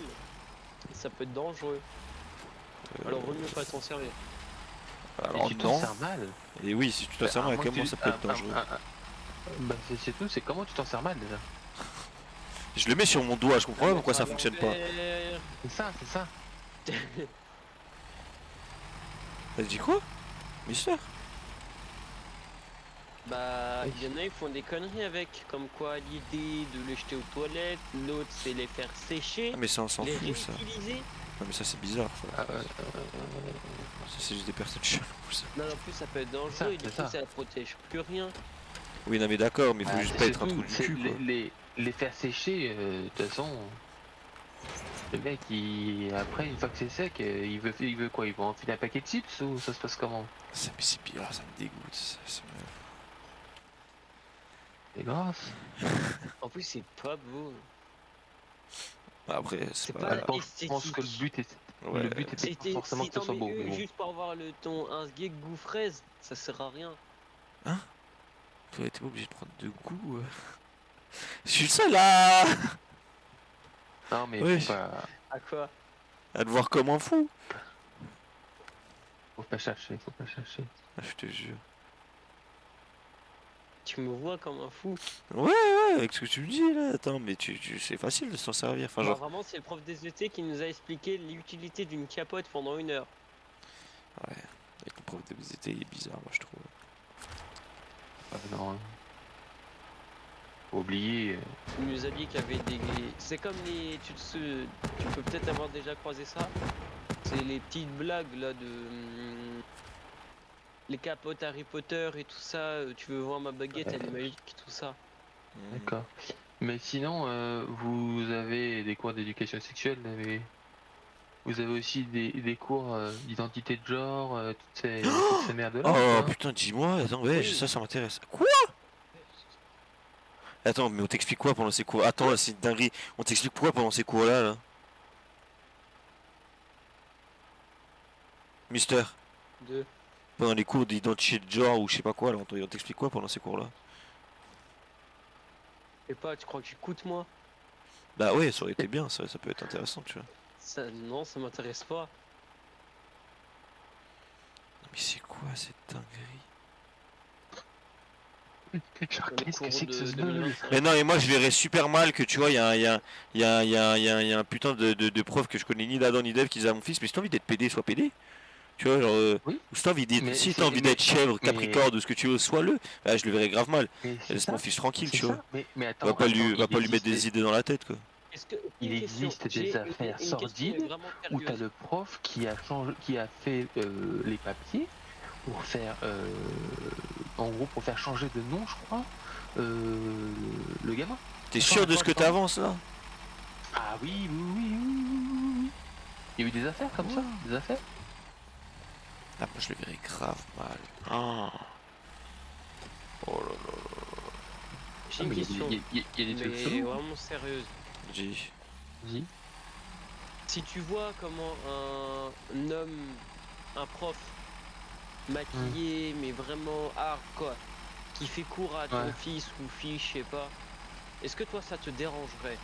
ça peut être dangereux. Alors vaut mieux pas s'en servir. Alors, Et tu t'en non. sers mal. Et oui, si tu t'en sers mal, comment ça peut être dangereux? Bah c'est tout, c'est comment tu t'en sers mal déjà. Je le mets sur mon doigt, je comprends pas pourquoi ça fonctionne pas. C'est ça. T'as dit quoi? Mister? Bah, il y en a, ils font des conneries avec, comme quoi l'idée de les jeter aux toilettes, l'autre c'est les faire sécher, Ah mais ça on s'en les fout ça. réutiliser. Non mais ça c'est bizarre ça. Ça c'est juste des personnes cheloues ça. Non, en plus ça peut être dangereux Ça, et du c'est coup ça. ça protège plus rien. Oui non mais d'accord mais faut juste pas C'est être un tout, trou du c'est cul quoi. les faire sécher, de toute façon. Le mec, après, une fois que c'est sec, il veut quoi? Il veut enfiler un paquet de chips ou ça se passe comment? Ça, mais c'est pire, ça me dégoûte. C'est grâce. En plus, c'est pas beau. Après, c'est C'est pas. pas Je pense que esthétique. Ouais. le but était pas C'était forcément si que ce non soit mais beau. Mais bon. juste pour avoir le ton un sgeg goût fraise, ça sert à rien. Toi, t'es pas obligé de prendre de goût. Je suis le seul là Non, mais Oui. faut pas, À quoi? à te voir comme un fou. faut pas chercher, faut pas chercher. Ah, je te jure. Tu me vois comme un fou. Ouais, avec ce que tu me dis là. Attends, mais c'est facile de s'en servir. Enfin, Bah, genre. vraiment, c'est le prof des ET qui nous a expliqué l'utilité d'une capote pendant 1 heure. Ouais. Avec ton prof de BZT, il est bizarre, moi je trouve. Non. Faut oublier. Il nous a dit qu'il y avait des. C'est comme les. Tu peux peut-être avoir déjà croisé ça. C'est les petites blagues là de. Les capotes Harry Potter et tout ça. Tu veux voir ma baguette, elle est magique, tout ça. D'accord. Mais sinon, vous avez des cours d'éducation sexuelle, mais vous avez aussi des cours d'identité de genre, toutes ces merdes-là, ou Oh pas? putain, dis-moi, attends, ouais, Oui. ça m'intéresse. Quoi? Attends, mais on t'explique quoi pendant ces cours? Attends, là, c'est une dinguerie. On t'explique quoi pendant ces cours-là, là? Mister, De. pendant les cours d'identité de genre ou je sais pas quoi, là, on t'explique quoi pendant ces cours-là? Et pas, tu crois que j'écoute moi? Bah ouais, ça aurait été bien, ça peut être intéressant, tu vois. Ça, non, ça m'intéresse pas. Mais c'est quoi cette dinguerie? Genre, Dans les qu'est-ce que cours c'est que ce de sbul? 2025. Mais non, et moi je verrais super mal que tu vois, il y a un putain de prof que je connais ni d'Adam ni d'Ève qui disent à mon fils, mais si t'as envie d'être PD, sois PD. Tu vois, genre, Oui. ou si t'as envie d'être, Mais si c'est- t'as envie d'être chèvre, mais- capricorne ou ce que tu veux, sois-le. Bah, je le verrais grave mal. Mais c'est Laisse mon ça, fils tranquille, c'est tu vois. ça. Mais Va attends, pas lui, va il pas lui mettre existe, des idées dans la tête, quoi. Est-ce que. il Une question. existe J'ai des affaires une question mais sordides vraiment où t'as sérieuse. le prof qui a changé, qui a fait les papiers pour faire, en gros, pour faire changer de nom, je crois, le gamin. T'es Attends, sûr de ce attends, que attends. t'avances là? Ah oui, oui, oui, oui, oui, oui, oui. Il y a eu des affaires comme ça, des affaires. Ah, moi je le verrais grave mal. Ah. Oh là là, J'ai Ah, une mais question. il y a des trucs Mais chelous. vraiment sérieuse. dis. Vas-y. Si tu vois comment un homme, un prof, maquillé, mais vraiment hard quoi, qui fait cours à ton Ouais. fils ou fille, je sais pas, est-ce que toi ça te dérangerait?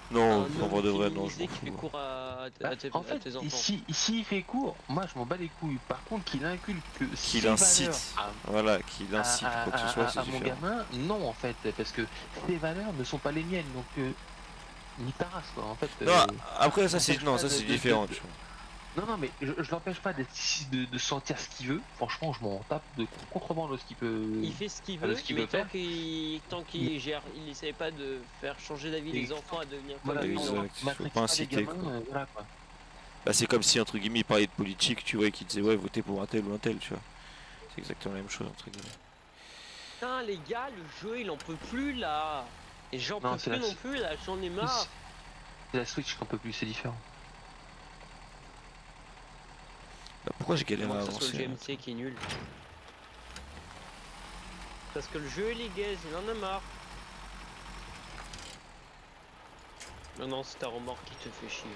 Non, Un en vrai homme de vrai, non, je féminisé m'en qui fait fous. cours à Bah, en à fait, tes enfants. ici il fait cours, moi je m'en bats les couilles. Par contre, qu'il inculque Qu'il ses valeurs incite. Voilà, qu'il incite quoi que ce soit, c'est mon différent. gamin, non en fait, parce que ses valeurs ne sont pas les miennes, donc ni ta race quoi. En fait, Non, après ça c'est n'empêche non, pas ça c'est de- différent, tu vois. Non, mais je l'empêche pas d'être ici, de sentir ce qu'il veut. Franchement, je m'en tape de contrebande de ce qu'il peut, Il fait ce qu'il de veut, ce qu'il mais veut faire. tant qu'il gère, il essaie pas de faire changer d'avis les enfants à devenir comme Voilà, lui, non. Exact, faut matrix pas pas les inciter, gamins, quoi. voilà quoi. Bah c'est comme si entre guillemets il parlait de politique, tu vois, et qu'il disait ouais votez pour un tel ou un tel, tu vois. C'est exactement la même chose entre guillemets. Putain les gars, le jeu il en peut plus là. Et j'en Non, peux c'est plus la- non plus là, j'en ai marre. C'est la Switch qu'on peut plus, c'est différent. Bah pourquoi j'ai À galéré moins à que ça soit le avancer là, GMC qui est nul. Parce que le jeu il est gaze, il en a marre. Non non, c'est ta remorque qui te fait chier.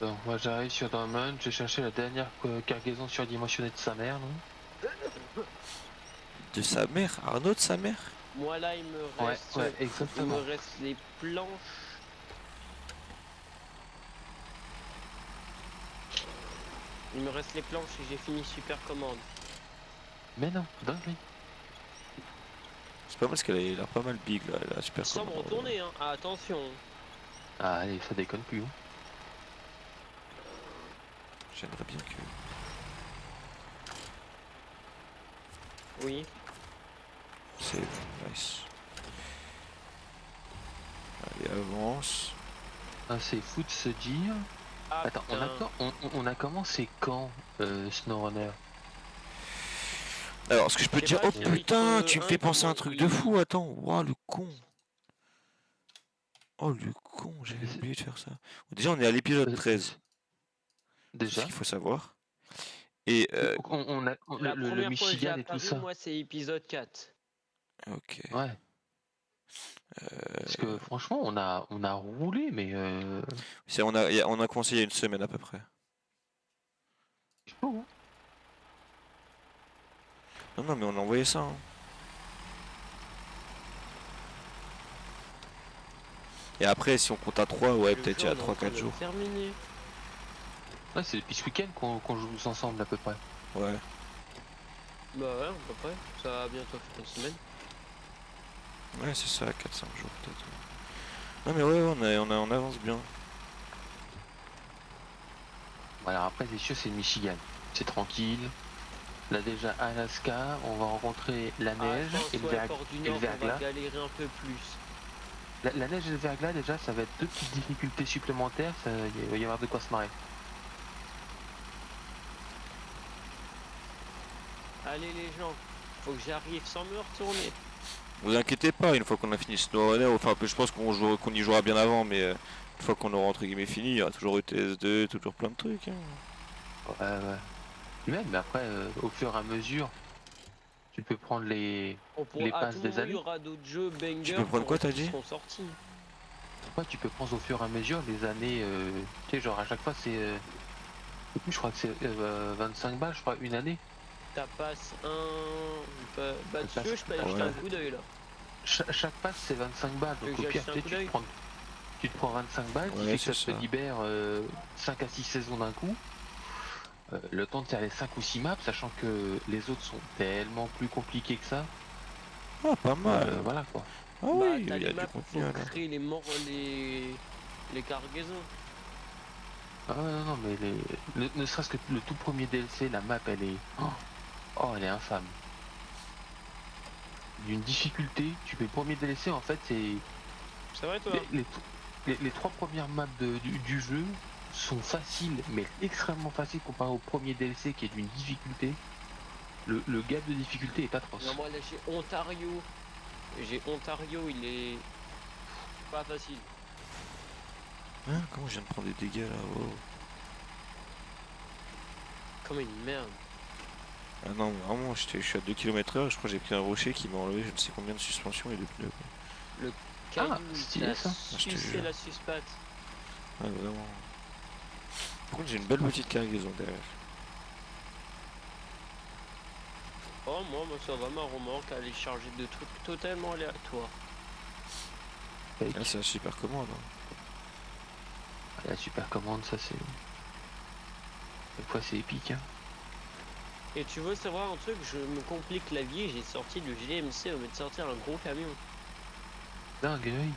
Bon, moi j'arrive sur Drummond, j'ai cherché la dernière cargaison surdimensionnée de sa mère, non? De sa mère, Arnaud de sa mère. Moi là il me Ouais, reste. ouais, Il exactement. me reste les planches. Il me reste les planches et j'ai fini super commande. Mais non, dinguerie. C'est pas mal parce qu'elle a l'air pas mal big là, elle a super Sans me commande. retourner hein, ah, attention. Ah, allez, ça déconne plus. Hein. J'aimerais bien que. Oui. C'est nice. Allez, avance. Ah, c'est fou de se dire. Ah, Attends, putain. on a commencé quand, SnowRunner? Alors, ce que je peux Je te sais dire, pas, oh chapitre putain, tu me 1, fais penser à un truc de fou, attends, waouh, le con. Oh le con, j'avais oublié de faire ça. Déjà on est à l'épisode 13, c'est Déjà. ce qu'il faut savoir. Et La le première fois que j'ai Michigan et tout apparu, ça. moi, c'est épisode 4. ok. Ouais. Parce que franchement, on a roulé, mais On a commencé il y a une semaine à peu près. c'est chaud, hein. Non non mais on a envoyé ça. Hein. Et après si on compte à 3, ouais Le peut-être il y jeu, a on est en train 3-4 de le jours. terminer. Ouais, c'est depuis ce week-end qu'on joue tous ensemble à peu près. Ouais. Bah ouais, à peu près. Ça va bientôt faire une semaine. Ouais c'est ça, 4-5 jours peut-être. Non mais ouais on avance bien. Voilà, après c'est sûr, c'est le Michigan. C'est tranquille. Là déjà Alaska, on va rencontrer la neige Je pense, et le, ouais, Port du et le Nord, on va verglas. galérer un peu plus. La neige et le verglas déjà, ça va être deux petites difficultés supplémentaires. Il va y avoir de quoi se marrer. Allez les gens, faut que j'arrive sans me retourner. Vous inquiétez pas, une fois qu'on a fini SnowRunner, enfin je pense qu'on y jouera bien avant, mais une fois qu'on aura entre guillemets fini, il y aura toujours ETS2, toujours plein de trucs. Hein. Ouais. Même, mais après, au fur et à mesure, tu peux prendre les À passes tout des moment, il y années. aura d'autres jeux Tu bangers peux prendre quoi, t'as qui dit? seront sortis. Ouais, tu peux prendre au fur et à mesure les années. Tu sais, genre à chaque fois, c'est. Je crois que c'est 25 balles, je crois, une année. T'as passe un. Bah, Le tu veux, pass- je peux aller ouais. jeter un coup d'œil là. chaque passe, c'est 25 balles. Tu veux Donc que au pire, j'achète un coup d'œil tu te prends 25 balles, qui Ouais, fait que c'est ça te ça. libère 5 à 6 saisons d'un coup. Le temps de faire les 5 ou 6 maps, sachant que les autres sont tellement plus compliqués que ça. Ah, pas mal. Voilà quoi. Ah Bah, oui, t'as il y les a du maps, contenu faut alors. créer les cargaisons. Ah ouais, non, mais ne serait-ce que le tout premier DLC, la map, elle est. Elle est infâme. D'une difficulté, le premier DLC en fait, c'est. C'est vrai, toi? Les 3 premières maps du jeu sont faciles, mais extrêmement faciles comparé au premier DLC qui est d'une difficulté. Le gap de difficulté est atroce. Non, moi là j'ai Ontario. Il est pas facile. Hein, comment je viens de prendre des dégâts là? Wow. Comme une merde. Ah non, mais vraiment, je suis à 2 km/h, je crois que j'ai pris un rocher qui m'a enlevé je ne sais combien de suspension et de pneus. Quoi. Caillou, stylé, t'as ça. je te sucé jure. la suspate. Ouais, vraiment. Par contre, j'ai une belle petite cargaison derrière. Oh, moi ça va, ma remorque, elle est chargée de trucs totalement aléatoires. Fake. Ah, c'est un super commande. Hein. La super commande, ça c'est. Des fois c'est épique. Hein. Et tu veux savoir un truc, je me complique la vie, j'ai sorti le GMC au lieu de sortir un gros camion. Dingue, oui.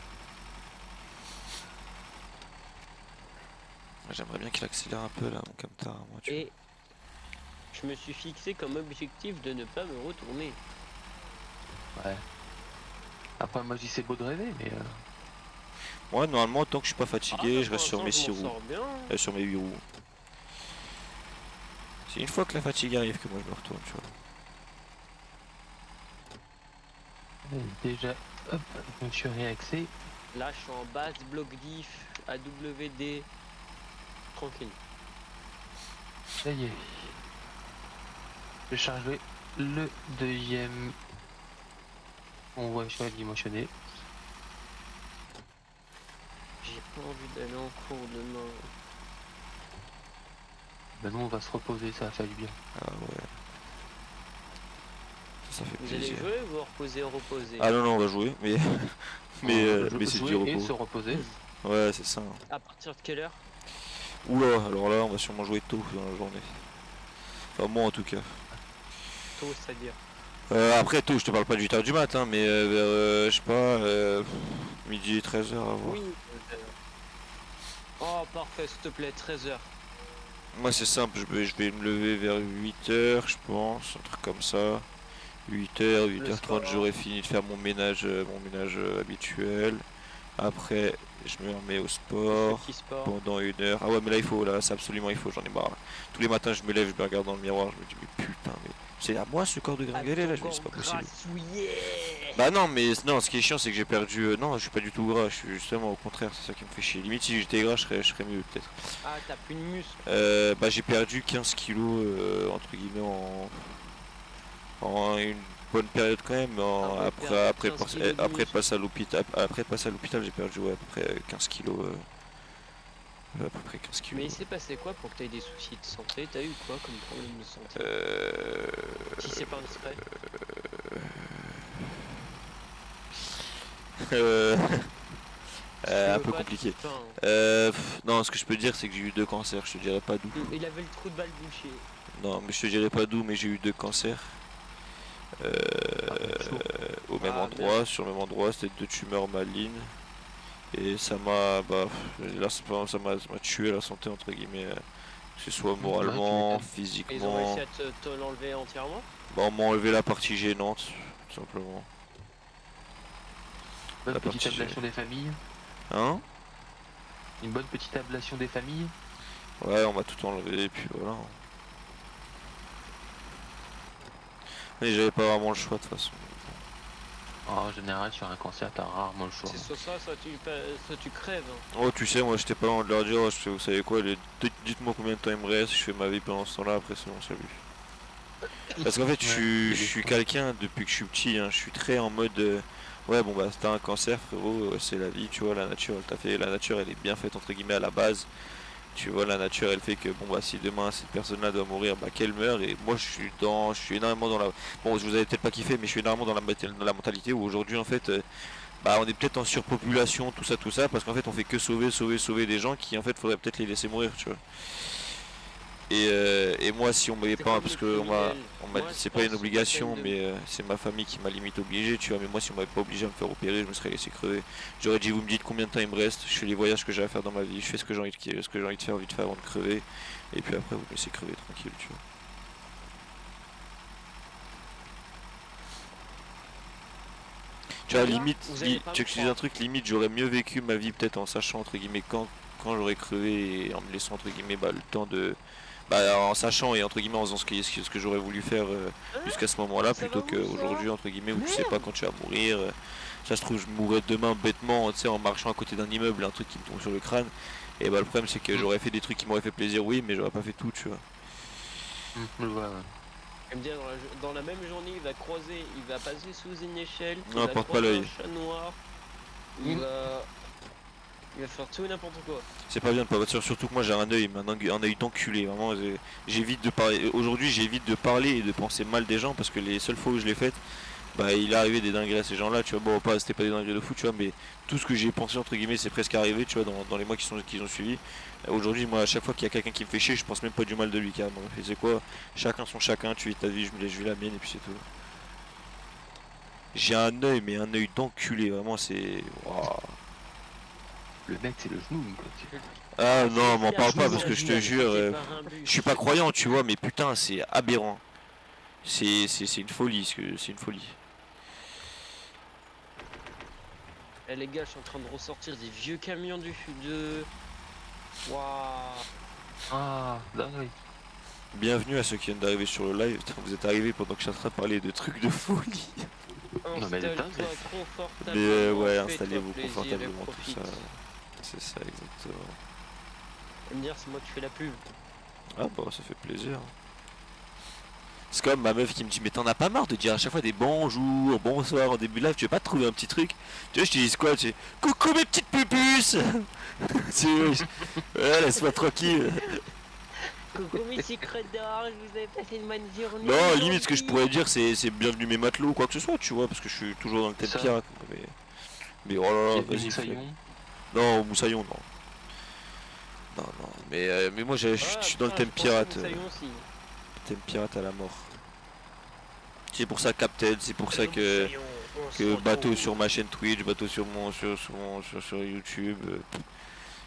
J'aimerais bien qu'il accélère un peu là, mon Camtar. Moi, tu Et je me suis fixé comme objectif de ne pas me retourner. Ouais. Après, moi je dis c'est beau de rêver, mais. Moi, normalement, tant que je suis pas fatigué, je pour reste sur l'instant, mes je 6 m'en roues. sors bien. Sur mes 8 roues. C'est une fois que la fatigue arrive que moi je me retourne, tu vois. Déjà, hop, je me suis réaxé. Là, je suis en base bloc diff, AWD. Tranquille. Ça y est. Je chargerai le deuxième convoi dimensionné. J'ai pas envie d'aller en cours demain. Ben nous on va se reposer, ça va faire du bien. Ah ouais. Ça fait Vous allez plaisir. jouer ou vous reposer? Ah non, non, on va jouer, mais mais c'est Jouer du et repos. se reposer. Ouais, c'est ça. À partir de quelle heure? Oula, alors là, on va sûrement jouer tôt dans la journée. Enfin, moi en tout cas. Tôt, c'est-à-dire. Après tôt, je te parle pas du 8h du matin, mais vers, je sais pas, midi 13h à voir. Oui. Oh, parfait, s'il te plaît, 13h. Moi c'est simple, je vais me lever vers 8h, je pense, un truc comme ça. 8h, 8h30, sport. j'aurai fini de faire mon ménage habituel. Après, je me remets au sport Petit sport. pendant 1 heure. Ah ouais, mais là il faut, là, c'est absolument il faut, j'en ai marre. Là. Tous les matins, je me lève, je me regarde dans le miroir, je me dis, mais putain, mais c'est à moi ce corps de gringalet là, je me dis, c'est pas possible. Grassouillet. Bah non, mais non, ce qui est chiant, c'est que j'ai perdu. Non, je suis pas du tout gras, je suis justement au contraire, c'est ça qui me fait chier. Limite, si j'étais gras, je serais mieux peut-être. Ah, t'as plus de muscles. Bah j'ai perdu 15 kilos entre guillemets en une bonne période quand même. Ah ouais, Après, perdre après, 15 kilos de après muscle. passer à l'hôpital, après passer à l'hôpital, j'ai perdu ouais, à peu près 15 kilos. À peu près 15 Mais kilos. il s'est passé quoi pour que t'aies des soucis de santé? T'as eu quoi comme problème de santé? Euh, Si c'est pas indiscret. euh, Si tu un veux peu pas, tu compliqué. dis pas, hein. Non, ce que je peux te dire, c'est que j'ai eu 2 cancers. Je te dirais pas d'où. Il avait le trou de balle bouché. Non, mais je te dirais pas d'où, mais j'ai eu 2 cancers. Euh, Au même Ah, endroit, merde. sur le même endroit, c'était 2 tumeurs malignes. Et ça m'a, bah, là, ça m'a tué la santé, entre guillemets. Que ce soit Ouais, tu moralement, m'étonnes. Et ils ont réussi physiquement. à te l'enlever entièrement? Bah, on m'a enlevé la partie gênante, tout simplement. Bonne La petite partie ablation des familles. Hein? Une bonne petite ablation des familles. Ouais, on m'a tout enlevé, et puis voilà. Mais j'avais pas vraiment le choix, de toute façon. En général, sur un cancer, t'as rarement le choix. C'est soit ça, soit tu crèves, hein. Oh, tu sais, moi, j'étais pas loin de leur dire, oh, vous savez quoi, dites-moi combien de temps il me reste, je fais ma vie pendant ce temps-là, après c'est bon, salut. Parce qu'en fait, Ouais, je il y a des suis fois. quelqu'un, depuis que je suis petit, hein, je suis très en mode, ouais, bon, bah, si t'as un cancer, frérot, c'est la vie, tu vois, la nature, elle t'a fait, la nature, elle est bien faite, entre guillemets, à la base. Tu vois, la nature, elle fait que, bon, bah, si demain, cette personne-là doit mourir, bah, qu'elle meurt, et moi, je suis énormément dans la, bon, je vous avais peut-être pas kiffé, mais je suis énormément dans la mentalité où aujourd'hui, en fait, bah, on est peut-être en surpopulation, tout ça, parce qu'en fait, on fait que sauver des gens qui, en fait, faudrait peut-être les laisser mourir, tu vois. Et moi, si on m'avait C'est pas, comme parce les que criminels. Moi, je c'est pas une pense la peine obligation, de... mais c'est ma famille qui m'a limite obligé, tu vois. Mais moi, si on m'avait pas obligé à me faire opérer, je me serais laissé crever. J'aurais dit, vous me dites combien de temps il me reste, je fais les voyages que j'ai à faire dans ma vie, je fais ce que j'ai envie de faire vite fait avant de crever, et puis après, vous me laissez crever tranquille, tu vois. Tu vois, Là, limite, vous allez pas tu me veux que je te dise un croire. truc, limite, j'aurais mieux vécu ma vie peut-être en sachant, entre guillemets, quand j'aurais crevé et en me laissant, entre guillemets, bah, le temps de. Bah, en sachant et entre guillemets en faisant ce que j'aurais voulu faire Hein? jusqu'à ce moment-là, Ça va plutôt où, ça? qu'aujourd'hui, entre guillemets, où tu sais pas Merde! quand tu vas mourir. Ça se trouve, je mourrais demain bêtement, tu sais, en marchant à côté d'un immeuble, un truc qui me tombe sur le crâne. Et bah, le problème, c'est que Mm, j'aurais fait des trucs qui m'auraient fait plaisir, oui, mais j'aurais pas fait tout, tu vois. je vois, ouais. Il me dire, dans la même journée, il va croiser, il va passer sous une échelle, il Non, va porte pas croiser un l'œil. chat noir, il Mm. va... Il va faire tout et n'importe quoi. C'est pas bien de pas voiture, surtout que moi j'ai un œil, mais un œil d'enculé. Vraiment, j'évite de parler. Aujourd'hui, j'évite de parler et de penser mal des gens parce que les seules fois où je l'ai fait, bah il est arrivé des dingueries à ces gens-là, tu vois. Bon, pas, c'était pas des dingueries de fou, tu vois, mais tout ce que j'ai pensé, entre guillemets, c'est presque arrivé, tu vois, dans les mois qui ont suivi. Aujourd'hui, moi, à chaque fois qu'il y a quelqu'un qui me fait chier, je pense même pas du mal de lui, carrément. Et c'est quoi? Chacun son chacun, tu vis ta vie, je vis la mienne, et puis c'est tout. J'ai un œil, mais un œil d'enculé, vraiment, c'est. Waouh. Le mec, c'est le genou, quoi. Ah non, m'en Il a parle pas fini parce sa que je vie te jure, piqué par un je suis bus. pas croyant, tu vois, mais putain, c'est aberrant. C'est une folie, c'est une folie. Eh les gars, je suis en train de ressortir des vieux camions de... Waouh. Ah, dingue. Bienvenue à ceux qui viennent d'arriver sur le live. Putain, vous êtes arrivés pendant que je suis en train de parler de trucs de folie. Non, mais elle est dingue. Installe-toi Mais confortablement, ouais, fais-toi installez-vous plaisir et confortablement, tout profite. ça. C'est ça, exactement. Tu vas me dire, c'est moi qui fais la pub. Ah bah, ça fait plaisir. C'est comme ma meuf qui me dit, mais t'en as pas marre de dire à chaque fois des bonjours, bonsoir en début de live, tu veux pas te trouver un petit truc? Tu vois, je te dis quoi? Tu sais, coucou mes petites pupus. Ouais, laisse-moi tranquille. Coucou mes secrets d'or, je vous ai passé une bonne journée. Non, les limite, ce que je gentils. pourrais dire, c'est bienvenue mes matelots ou quoi que ce soit, tu vois, parce que je suis toujours dans le thème Ça. pirate. Mais oh là là, Bienvenue vas-y, flemme. Moussaillon. Non, Moussaillon, non. Non, non, mais moi, je suis dans le thème pirate. Thème pirate à la mort. C'est pour ça Captain, c'est pour ça que bateau sur ma chaîne Twitch, bateau sur sur YouTube.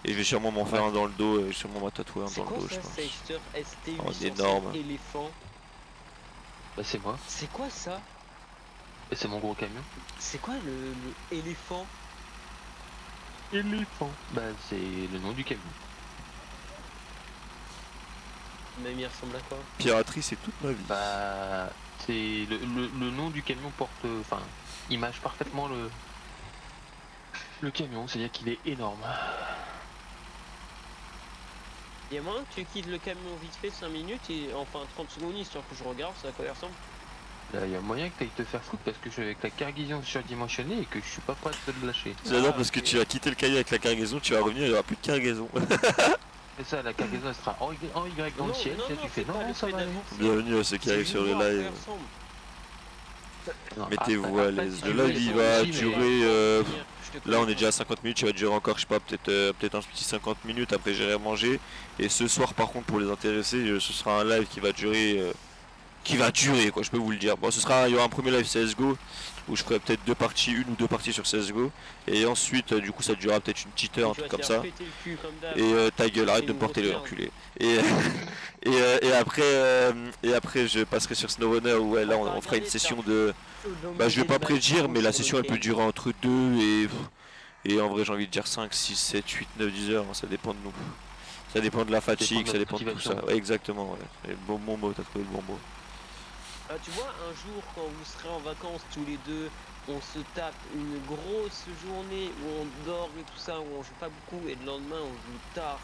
Et je vais sûrement m'en faire un dans le dos, je vais sûrement m'en tatouer un C'est dans le quoi dos, je ça, pense. Seister En ST805 énorme. éléphant? Bah, c'est moi. C'est quoi ça? Et c'est mon gros camion. C'est quoi le éléphant? Éléphant. Bah, c'est le nom du camion. Même il ressemble à quoi? Piraterie, c'est toute ma vie. Bah, c'est le nom du camion porte. Enfin, il mâche parfaitement le camion, c'est-à-dire qu'il est énorme. Il y a moyen que tu quittes le camion vite fait 5 minutes et enfin 30 secondes histoire que je regarde ça à quoi il ressemble. Là, il y a moyen que tu ailles te faire foutre parce que je suis avec la cargaison surdimensionnée et que je suis pas prêt de te le lâcher. J'adore parce que ok. tu vas quitter le camion avec la cargaison, tu vas revenir, il n'y aura plus de cargaison. C'est ça, la cargaison elle sera en Y dans le ciel, et tu fais c'est pas non, le ça fait va aller. d'avancer. Bienvenue à ceux qui C'est arrivent sur le juste voir à quoi live. il ressemble. Non, Mettez-vous après, à après, l'aise. si Le tu veux, live ils il sont va aussi, mais- durer. Je te Là on connais est déjà à 50 minutes, il va durer encore je sais pas peut-être un petit 50 minutes, après j'irai manger. Et ce soir par contre pour les intéressés ce sera un live qui va durer quoi, je peux vous le dire. Bon il y aura un premier live CSGO où je ferai peut-être une ou deux parties sur CSGO. Et ensuite du coup ça durera peut-être une petite heure, pas. un Tu vas truc te comme faire ça. péter le cul comme d'hab. Et ta gueule, arrête C'est de me une porter le grosse enculé. Et après je passerai sur SnowRunner où ouais, là on fera une session de. Bah je vais pas prédire mais la session elle peut durer entre 2 et en vrai j'ai envie de dire 5, 6, 7, 8, 9, 10 heures, hein, ça dépend de nous. Ça dépend de la fatigue, ça dépend de tout ça. Ouais, exactement, ouais. C'est le bon mot, t'as trouvé le bon mot. Ah, tu vois, un jour quand vous serez en vacances tous les deux, on se tape une grosse journée où on dort et tout ça, où on joue pas beaucoup et le lendemain on joue tard.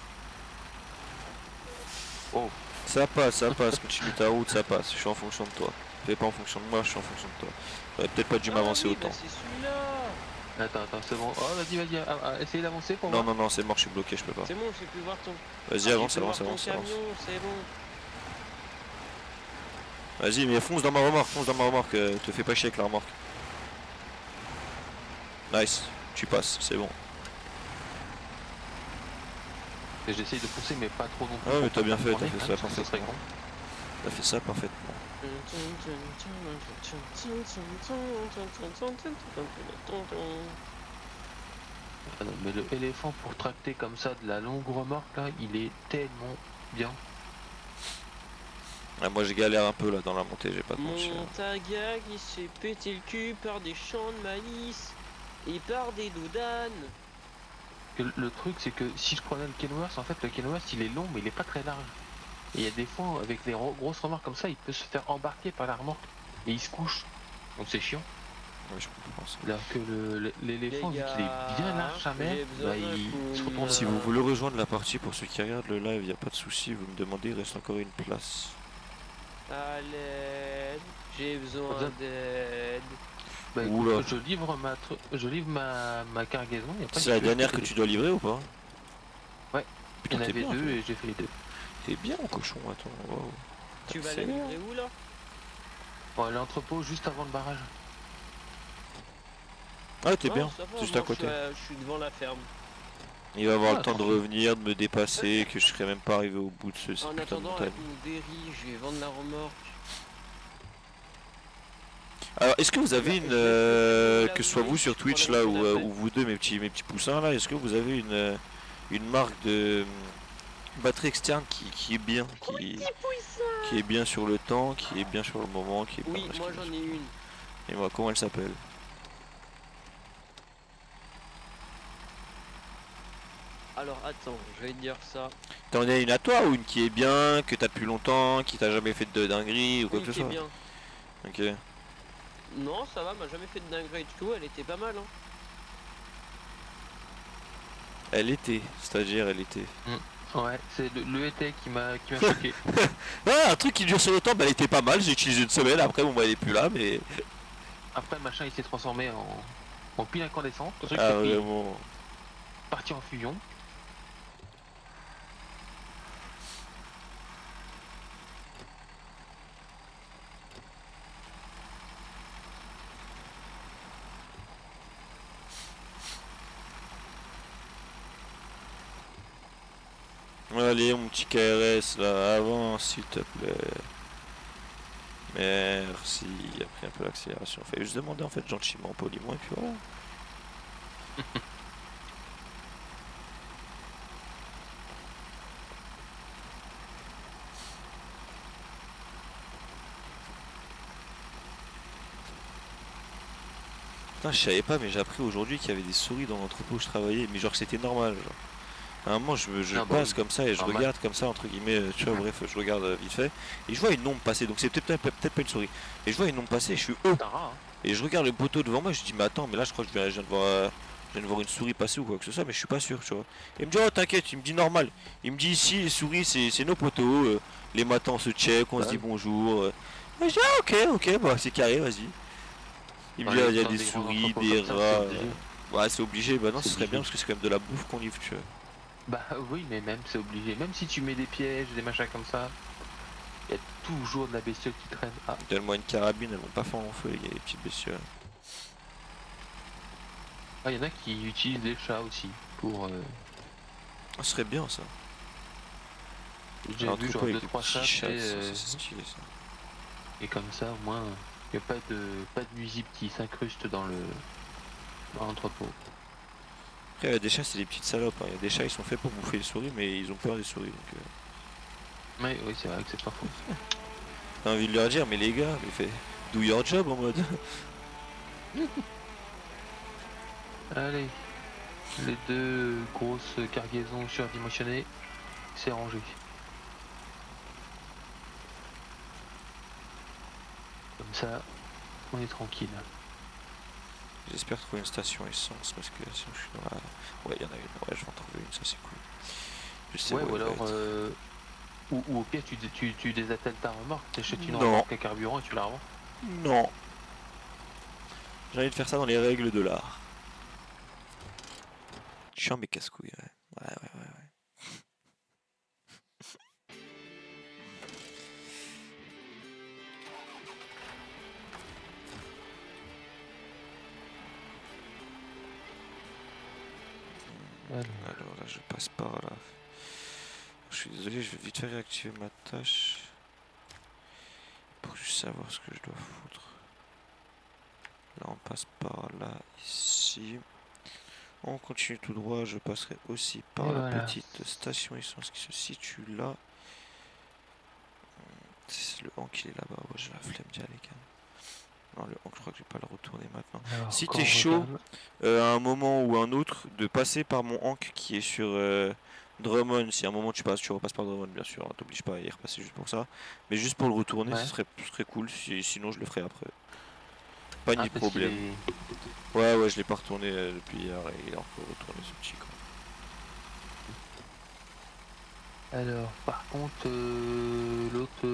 Ça passe, continue ta route, ça passe, je suis en fonction de toi. Fais pas en fonction de moi, je suis en fonction de toi. J'aurais peut-être pas dû m'avancer oui, autant. bah c'est celui-là. Attends, c'est bon. Oh, vas-y, essaye d'avancer pour Non, moi. non, c'est mort, je suis bloqué, je peux pas. C'est bon, j'ai pu voir ton. Vas-y, Ah, avance, j'ai pu avance, voir ton avance, avance. camion, c'est bon. Vas-y, mais fonce dans ma remorque, te fais pas chier avec la remorque. Nice, tu passes, c'est bon. Et j'essaye de pousser, mais pas trop non plus. Ah, mais pour t'as bien pas fait, prendre, t'as fait hein, ça sinon ce serait grand. T'as fait ça parfaitement. Ah non, mais le éléphant pour tracter comme ça de la longue remorque là, il est tellement bien. Ah, moi je galère un peu là dans la montée, j'ai pas de mentir. Mon tagag il se fait péter le cul par des champs de maïs et par des doudanes. Le truc c'est que si je prenais le Kenworth, en fait le Kenworth il est long mais il est pas très large. Et il y a des fois avec les grosses remorques comme ça, il peut se faire embarquer par la remorque et il se couche. Donc c'est chiant. Ouais, je comprends ça. Alors que l'éléphant, vu qu'il est bien large sa mère, j'ai besoin bah, il se retourne. Si vous voulez rejoindre la partie pour ceux qui regardent le live, y a pas de souci, vous me demandez, il reste encore une place. À l'aide, j'ai besoin Besoin- d'aide. Bah, écoute, Oula. je livre ma cargaison. Y a pas C'est de la souci, dernière je que fais tu dois livrer ou pas? Ouais. Il y Putain, en t'es avait bien, deux toi. et j'ai fait les deux. T'es bien cochon, attends, waouh. Tu vas la C'est bien. livrer où là? Bon, l'entrepôt juste avant le barrage. Ah t'es Non, bien, ça va, juste moi, à côté. Je suis devant la ferme. Il va avoir Ah, le temps de tranquille. revenir, de me dépasser, que je serais même pas arrivé au bout de cette En putain de attendant, montagne. avec mon derry, je vais vendre la remorque. Alors est-ce que vous avez Je une... laisse le camion que ce là soit où vous il est, sur je prends Twitch la là voiture d'après. ou vous deux mes petits poussins là, est-ce que vous avez une marque de batterie externe qui est bien, qui est bien sur le temps, qui est bien sur le moment, qui est Oui, pas- moi j'en ai une. Et moi comment elle s'appelle? Alors attends, je vais te dire ça. T'en as une à toi ou une qui est bien, que t'as depuis longtemps, qui t'a jamais fait de dinguerie ou quoi Une que ce qui est soit? bien. Ok. Non, ça va, m'a jamais fait de dinguerie du tout, elle était pas mal. Hein. Elle était, c'est-à-dire elle était. Ouais, c'est le été qui m'a choqué. Ah, un truc qui dure sur le temps, bah elle était pas mal, j'ai utilisé une semaine, après bon bah elle est plus là mais... Après le machin il s'est transformé en pile incandescente. Le truc Ah est vraiment... parti en fusion. Allez mon petit KRS là, avance s'il te plaît. Merci, il a pris un peu l'accélération. Fallait juste demander en fait gentiment, poliment et puis voilà. Putain, je savais pas, mais j'ai appris aujourd'hui qu'il y avait des souris dans l'entrepôt où je travaillais, mais genre que c'était normal. Genre. À un moment, je Ah bah passe oui, comme ça et je normal. regarde comme ça, entre guillemets, tu vois, bref, je regarde vite fait, et je vois une ombre passer, donc c'est peut-être pas une souris. Et je vois une ombre passer et je suis T'as un rat, hein. Et je regarde le poteau devant moi, je dis mais attends, mais là je crois que je viens de voir une souris passer ou quoi que ce soit, mais je suis pas sûr, tu vois. Il me dit oh t'inquiète, il me dit normal. Il me dit ici les souris c'est nos poteaux, les matins on se check, on se Ouais. dit bonjour. Et je dis ah ok, bah c'est carré, vas-y. Il me dit ah, il y a Dans des des grands souris, entrepôts des comme ça, c'est rats. obligé. Ouais c'est obligé, bah non C'est ce serait bien obligé. parce que c'est quand même de la bouffe qu'on livre, tu vois. Bah oui, mais même c'est obligé. Même si tu mets des pièges, des machins comme ça, il y a toujours de la bestiole qui traîne. Ah, Donne-moi une carabine, elles vont pas faire long feu les gars, les petites bestioles. il y en a qui utilisent des chats aussi pour. Ah, ce serait bien ça. J'ai Un vu troupeau genre avec 2 des 3 petits chats, chats, et, ça c'est stylé ça. et comme ça au moins il n'y a pas de nuisibles qui s'incrustent dans l'entrepôt. Après, des chats, c'est des petites salopes. Il y a des chats, ils sont faits pour bouffer les souris, mais ils ont peur des souris. Donc, Mais oui, c'est vrai que c'est pas faux. t'as envie de leur dire, mais les gars, mais fait do your job en mode. Allez, les deux grosses cargaisons surdimensionnées, c'est rangé. Comme ça, on est tranquille. J'espère trouver une station essence parce que sinon je suis dans la. Ouais, il y en a une. Ouais, je vais en trouver une, ça c'est cool. Je sais Ouais, où ou elle va alors, être. ou au pire, tu désattelles ta remorque, t'achètes une Non, remorque à carburant et tu la revends. non. J'ai envie de faire ça dans les règles de l'art. Chiant mes casse-couilles, ouais. Ouais. Alors là, je passe par là. Je suis désolé, je vais vite faire réactiver ma tâche. Pour juste savoir ce que je dois foutre. Là, on passe par là, ici. On continue tout droit, je passerai aussi par Et la voilà. petite station essence qui se situe là. C'est le Hank qui est là-bas, ouais, j'ai la flemme d'y aller quand même. Non, le Hank, je crois que je vais pas le retourner maintenant. Alors, Si quand t'es on chaud, regarde- à un moment ou un autre, de passer par mon Hank qui est sur Drummond, si à un moment tu repasses par Drummond, bien sûr, hein, t'obliges pas à y repasser juste pour ça. Mais juste pour le retourner, Ouais. ce serait cool, sinon je le ferai après. Pas ni Parce qu'il problème. est. Ouais, je l'ai pas retourné depuis hier et il est encore retourné ce petit con. Alors, par contre, l'autre.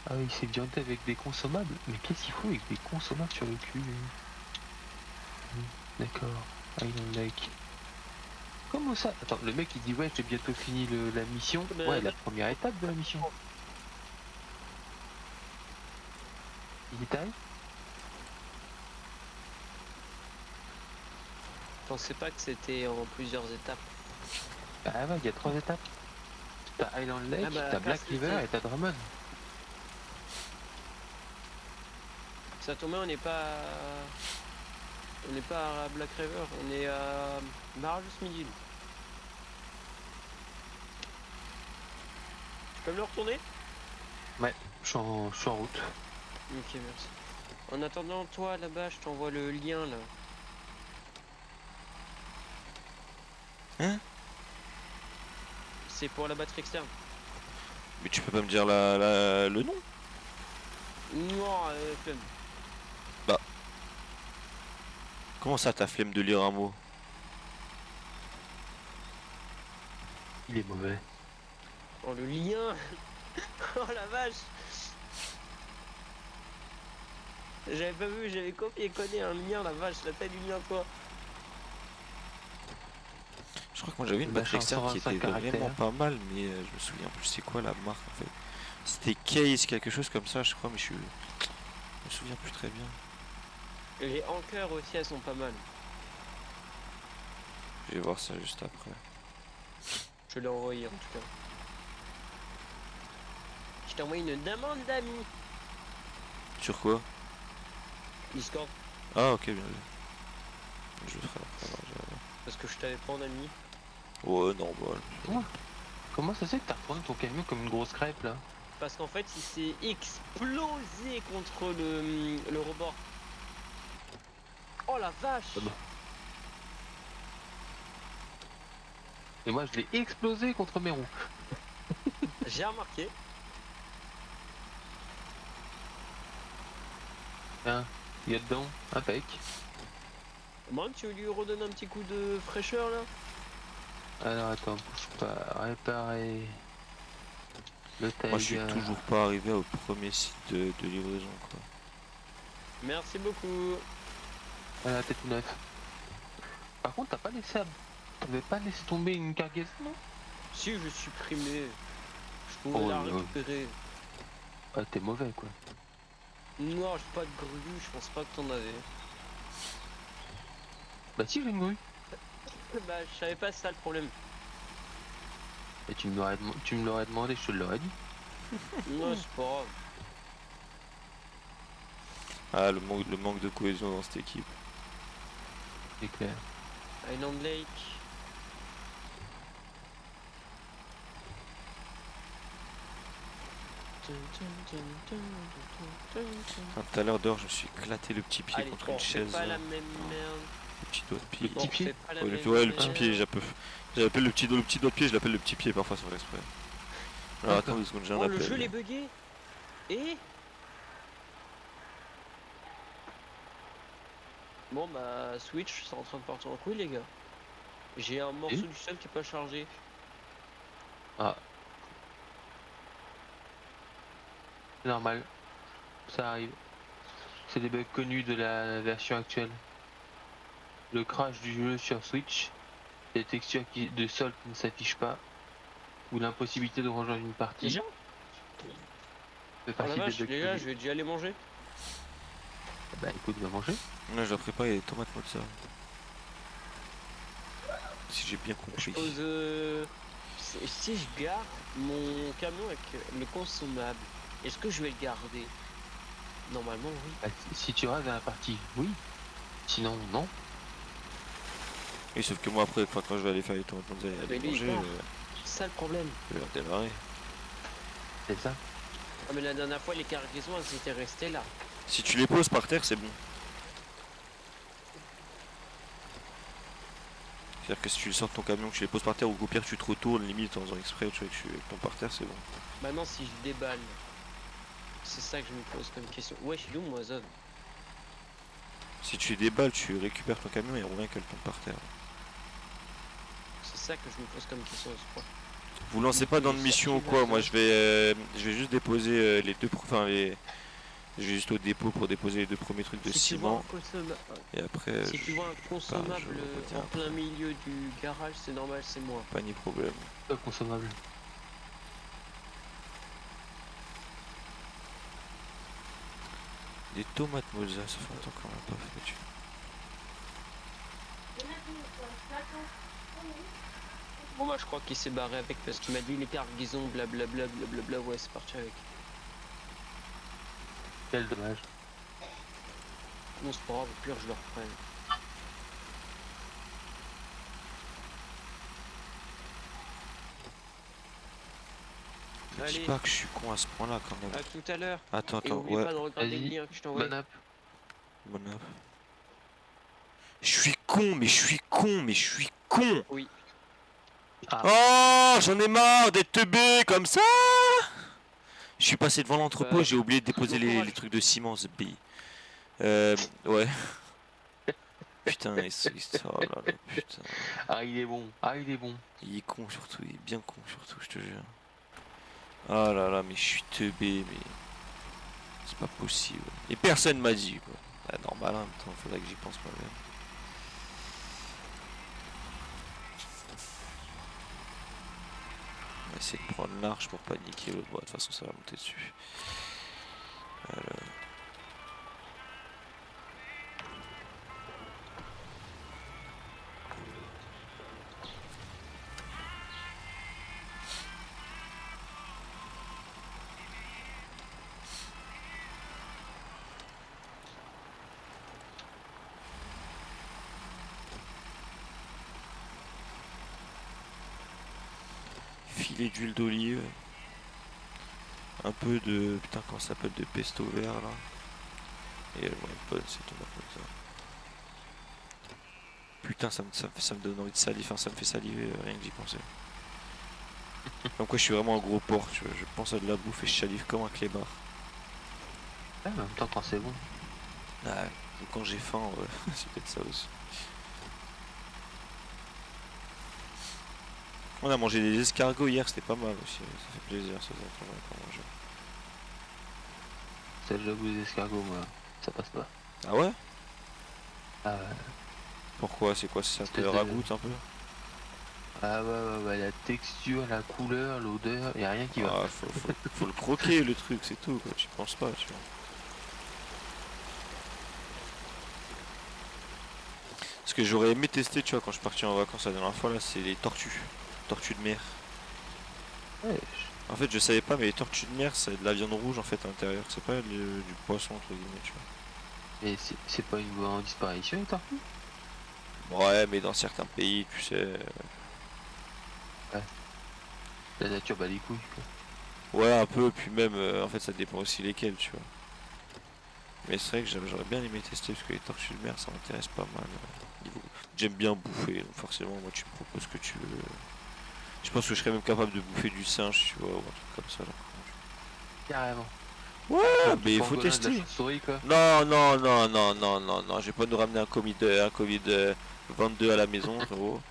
Ah oui, il s'est orienté avec des consommables. Mais qu'est-ce qu'il faut avec des consommables sur le cul, lui? D'accord. Island Lake. Comment ça? Attends, le mec il dit ouais, j'ai bientôt fini la mission. Mais Ouais, non. la première étape de la mission. Il détaille? Je pensais pas que c'était en plusieurs étapes. Ah ouais, il y a 3 étapes. T'as Island Lake, Ah bah, t'as Black facilité. River et t'as Drummond. Ça tombe bien, on n'est pas. On n'est pas à Black River, on est à Barrage Midi. Tu peux me le retourner? Je suis en route. Ok, merci. En attendant, toi là-bas, je t'envoie le lien là. Hein? C'est pour la batterie externe. Mais tu peux pas me dire le nom? Non, flemme. Comment ça, t'as flemme de lire un mot? Il est mauvais. Oh, le lien. Oh la vache. J'avais pas vu, j'avais copié-collé un lien, la vache, la taille du lien, quoi. Je crois que moi j'avais une Bah, batterie externe qui 125 était vraiment caractères. pas mal, mais je me souviens plus c'est quoi la marque en fait. C'était Case, quelque chose comme ça, je crois, mais je me souviens plus très bien. Les Anker aussi, elles sont pas mal. Je vais voir ça juste après. Je l'ai envoyé en tout cas. Je t'ai envoyé une demande d'amis. Sur quoi? Discord, Ah, ok, bien vu. Je le ferai après. parce que je t'avais pas en ami. Ouais, normal. Comment ça se fait que t'as retourné ton camion comme une grosse crêpe là? Parce qu'en fait, il s'est explosé contre le rebord. Oh la vache. Ah bah. Et moi je l'ai explosé contre mes roues. J'ai remarqué. Tiens, il y a dedans, impec. Moi, tu veux lui redonner un petit coup de fraîcheur là? Alors attends, bouge pas, réparer le Moi je suis Taiga. toujours pas arrivé au premier site de livraison quoi. Merci beaucoup. Voilà, t'es tout neuf. Par contre, t'avais pas laissé tomber une cargaison, non? Si je supprimé, je pouvais Oh, la ouais. récupérer. Ah, t'es mauvais quoi. Non, j'ai pas de grue, je pense pas que t'en avais. Bah si, j'ai une grue. Bah, je savais pas ça le problème. Et tu me l'aurais demandé, je te l'aurais dit. Non, c'est pas grave. Ah le manque de cohésion dans cette équipe. C'est clair. Island Lake. Enfin, tout à l'heure dehors je me suis éclaté le petit pied Allez, contre on une refait chaise. pas la Là. même merde. Le petit doigt de pied. petit On pied refait pas la Ouais, même le petit merde. pied, j'appelle le petit doigt de pied, je l'appelle le petit pied parfois sans faire exprès. Alors D'accord. attends 2 secondes, j'ai un Oh, le jeu appel. est bugué. Et bon bah Switch c'est en train de partir en couille les gars. J'ai un morceau du sol qui est pas chargé. Ah. C'est normal. Ça arrive. C'est des bugs connus de la version actuelle. Le crash du jeu sur Switch, les textures de sol qui ne s'affichent pas, ou l'impossibilité de rejoindre une partie. Déjà? fait Oh la partie des vache bugs les gars, connus. je vais déjà aller manger. Bah écoute, va manger. Ouais, je la prépare, il y a des tomates mozza. Si j'ai bien Je compris. pose si je garde mon camion avec le consommable, est-ce que je vais le garder? Normalement oui. Bah, si tu restes dans la partie, oui. Sinon, non. Oui, sauf que moi après, quand je vais aller faire les tomates mozza et aller Mais lui, il manger, part. C'est ça le problème. je vais redémarrer. C'est ça. Ah mais la dernière fois les cargaisons elles étaient restées là. Si tu les poses par terre, c'est bon. C'est-à-dire que si tu sors de ton camion, que tu les poses par terre, ou qu'au pire tu te retournes limite en faisant exprès, tu vois, que tu les tombes par terre, c'est bon. Maintenant si je déballe, c'est ça que je me pose comme question. Ouais, je suis où moi Zov? Si tu déballes, tu récupères ton camion et on revient qu'elle tombe par terre. C'est ça que je me pose comme question, je crois. Vous lancez pas dans de mission ou quoi, moi je vais juste déposer les deux, je vais juste au dépôt pour déposer les 2 premiers trucs de Si tu vois ciment un consommable, et après si tu vois un consommable je reviens en plein milieu du garage, c'est normal, c'est moi. pas ni problème. Pas consommable. Des tomates mozza, ça fait longtemps qu'on l'a pas fait. Bon bah je crois qu'il s'est barré avec parce qu'il m'a dit les cargaisons blablabla blablabla, ouais c'est parti avec. Quel dommage. Non c'est pas grave, au pire je le reprenne. Me dis Allez, pas que je suis con à ce point là quand même. à tout à l'heure. Attends, Et attends, oublie ouais, pas de regarder le Vas-y. lien que je t'envoie. Bonne app. mon œuvre. Je suis con, mais je suis con, mais je suis con. Oui. Oh, j'en ai marre d'être teubé comme ça. Je suis passé devant l'entrepôt, Bah, j'ai oublié de déposer bon courage. les trucs de ciment, ce bille. Ouais. Putain, oh là là, putain. Ah, il est bon. Ah, il est bon. Il est con surtout, il est bien con surtout, je te jure. Oh là là, mais je suis teubé, mais c'est pas possible. Et personne m'a dit quoi. Ah, normal, en même temps, faudrait que j'y pense moi-même. On va essayer de prendre l'arche pour pas niquer l'autre. Bon, de toute façon, ça va monter dessus. Alors. Filet d'huile d'olive. Un peu de. Putain, comment ça s'appelle? De pesto vert là. Et elle va être bonne cette tomate comme ça. Putain, ça me donne envie de saliver. Enfin, ça me fait saliver rien que d'y penser. Comme quoi, je suis vraiment un gros porc. Je pense à de la bouffe et je salive comme un clébard. Ah, en même temps, quand c'est bon. Ah, ou quand j'ai faim, ouais, c'est peut-être ça aussi. On a mangé des escargots hier, c'était pas mal aussi. Ça fait plaisir, ça fait pas mal quand on mange. Ça, j'avoue, les escargots, moi, ça passe pas. Ah ouais? Ah ouais. Pourquoi? C'est quoi? Ça te Espèce de- ragoûte un peu? Ah ouais, la texture, la couleur, l'odeur, y a rien qui va. Ah, faut le croquer le truc, c'est tout, quoi. Tu penses pas, tu vois. Ce que j'aurais aimé tester, tu vois, quand je suis parti en vacances la dernière fois, là, c'est les tortues. Tortues de mer. Ouais, En fait, je savais pas, mais les tortues de mer, c'est de la viande rouge en fait à l'intérieur. C'est pas du poisson, entre guillemets, tu et c'est pas une voie en disparition, les tortues? vois. Ouais, mais dans certains pays, tu sais. La nature bat les couilles, quoi. Ouais, un peu, puis même, en fait, ça dépend aussi lesquels, tu vois. Mais c'est vrai que j'aurais bien aimé tester parce que les tortues de mer, ça m'intéresse pas mal. J'aime bien bouffer, donc forcément, moi, tu me proposes ce que tu veux. Je pense que je serais même capable de bouffer du singe, tu vois, ou un truc comme ça. Là. Carrément. Ouais, Genre du mais il faut pangolin, de la tester. chauve-souris, quoi. Non, non, non, non, non, non, non, je vais pas nous ramener un Covid 22 à la maison, frérot.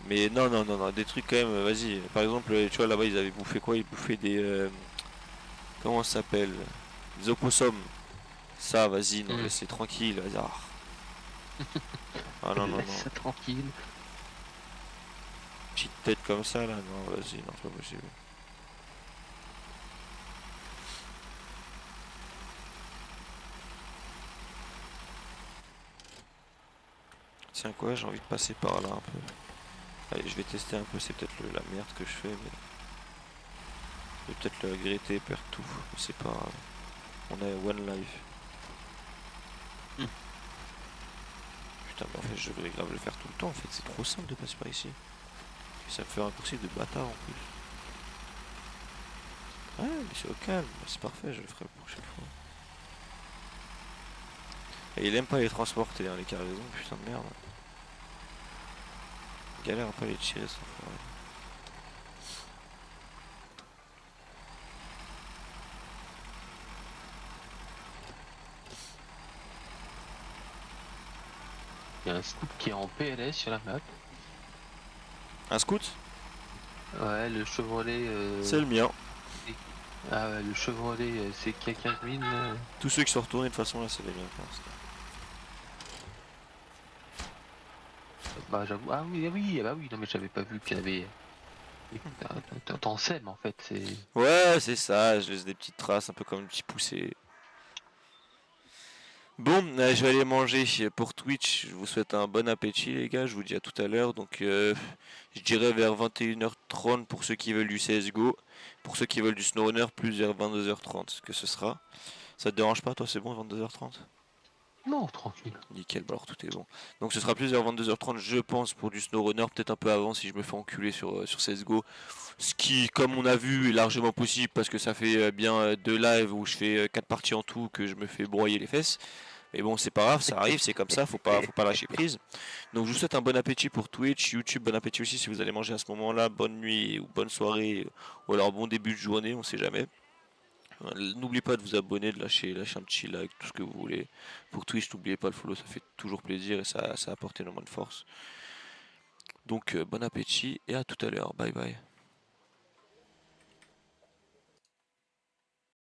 Mais non, non, non, non, des trucs quand même, vas-y. Par exemple, tu vois, là-bas, ils avaient bouffé quoi? Ils bouffaient des. Comment ça s'appelle? Des opossums. Ça, vas-y, non, Hmm. laissez tranquille, vas-y. Ah. Ah non, non, Laisse non. ça tranquille. Petite tête comme ça, là, non, vas-y, non, c'est pas possible. Tiens, quoi, j'ai envie de passer par là un peu. Allez, je vais tester un peu, c'est peut-être la merde que je fais, mais. Je vais peut-être le regretter, perdre tout, mais c'est pas grave. On a one life. Hmm. Putain, mais en fait, je devrais grave le faire tout le temps, en fait, c'est trop simple de passer par ici. Et ça me fait un raccourci de bâtard en plus. Ouais, mais c'est au calme, c'est parfait, je le ferai pour chaque fois. Et il aime pas les transporter, hein, les cargaisons, putain de merde. Galère à pas les tirer, ça. Il y a un scoop qui est en PLS sur la map. Un scout? Ouais, le Chevrolet. C'est le mien. Ah ouais, le Chevrolet, c'est K15 000. Tous ceux qui sont retournés de toute façon là, c'est les miens pour l'instant. Bah j'avoue. Ah oui, non mais j'avais pas vu qu'il y avait. T'en sèmes en fait, c'est. Ouais, c'est ça, je laisse des petites traces, un peu comme un petit poussé. Bon, je vais aller manger pour Twitch. Je vous souhaite un bon appétit, les gars. Je vous dis à tout à l'heure. Donc, je dirais vers 21h30 pour ceux qui veulent du CSGO. Pour ceux qui veulent du SnowRunner, plus vers 22h30 que ce sera. Ça te dérange pas, toi, c'est bon, 22h30? Non, tranquille. Nickel, bah alors tout est bon. Donc, ce sera plus vers 22h30, je pense, pour du SnowRunner. Peut-être un peu avant si je me fais enculer sur CSGO. Ce qui, comme on a vu, est largement possible parce que ça fait bien 2 lives où je fais 4 parties en tout que je me fais broyer les fesses. Mais bon, c'est pas grave, ça arrive, c'est comme ça, faut pas lâcher prise. Donc je vous souhaite un bon appétit pour Twitch, YouTube, bon appétit aussi si vous allez manger à ce moment-là, bonne nuit ou bonne soirée, ou alors bon début de journée, on sait jamais. N'oubliez pas de vous abonner, de lâcher un petit like, tout ce que vous voulez. Pour Twitch, n'oubliez pas le follow, ça fait toujours plaisir et ça apporte énormément de force. Donc bon appétit et à tout à l'heure, bye bye.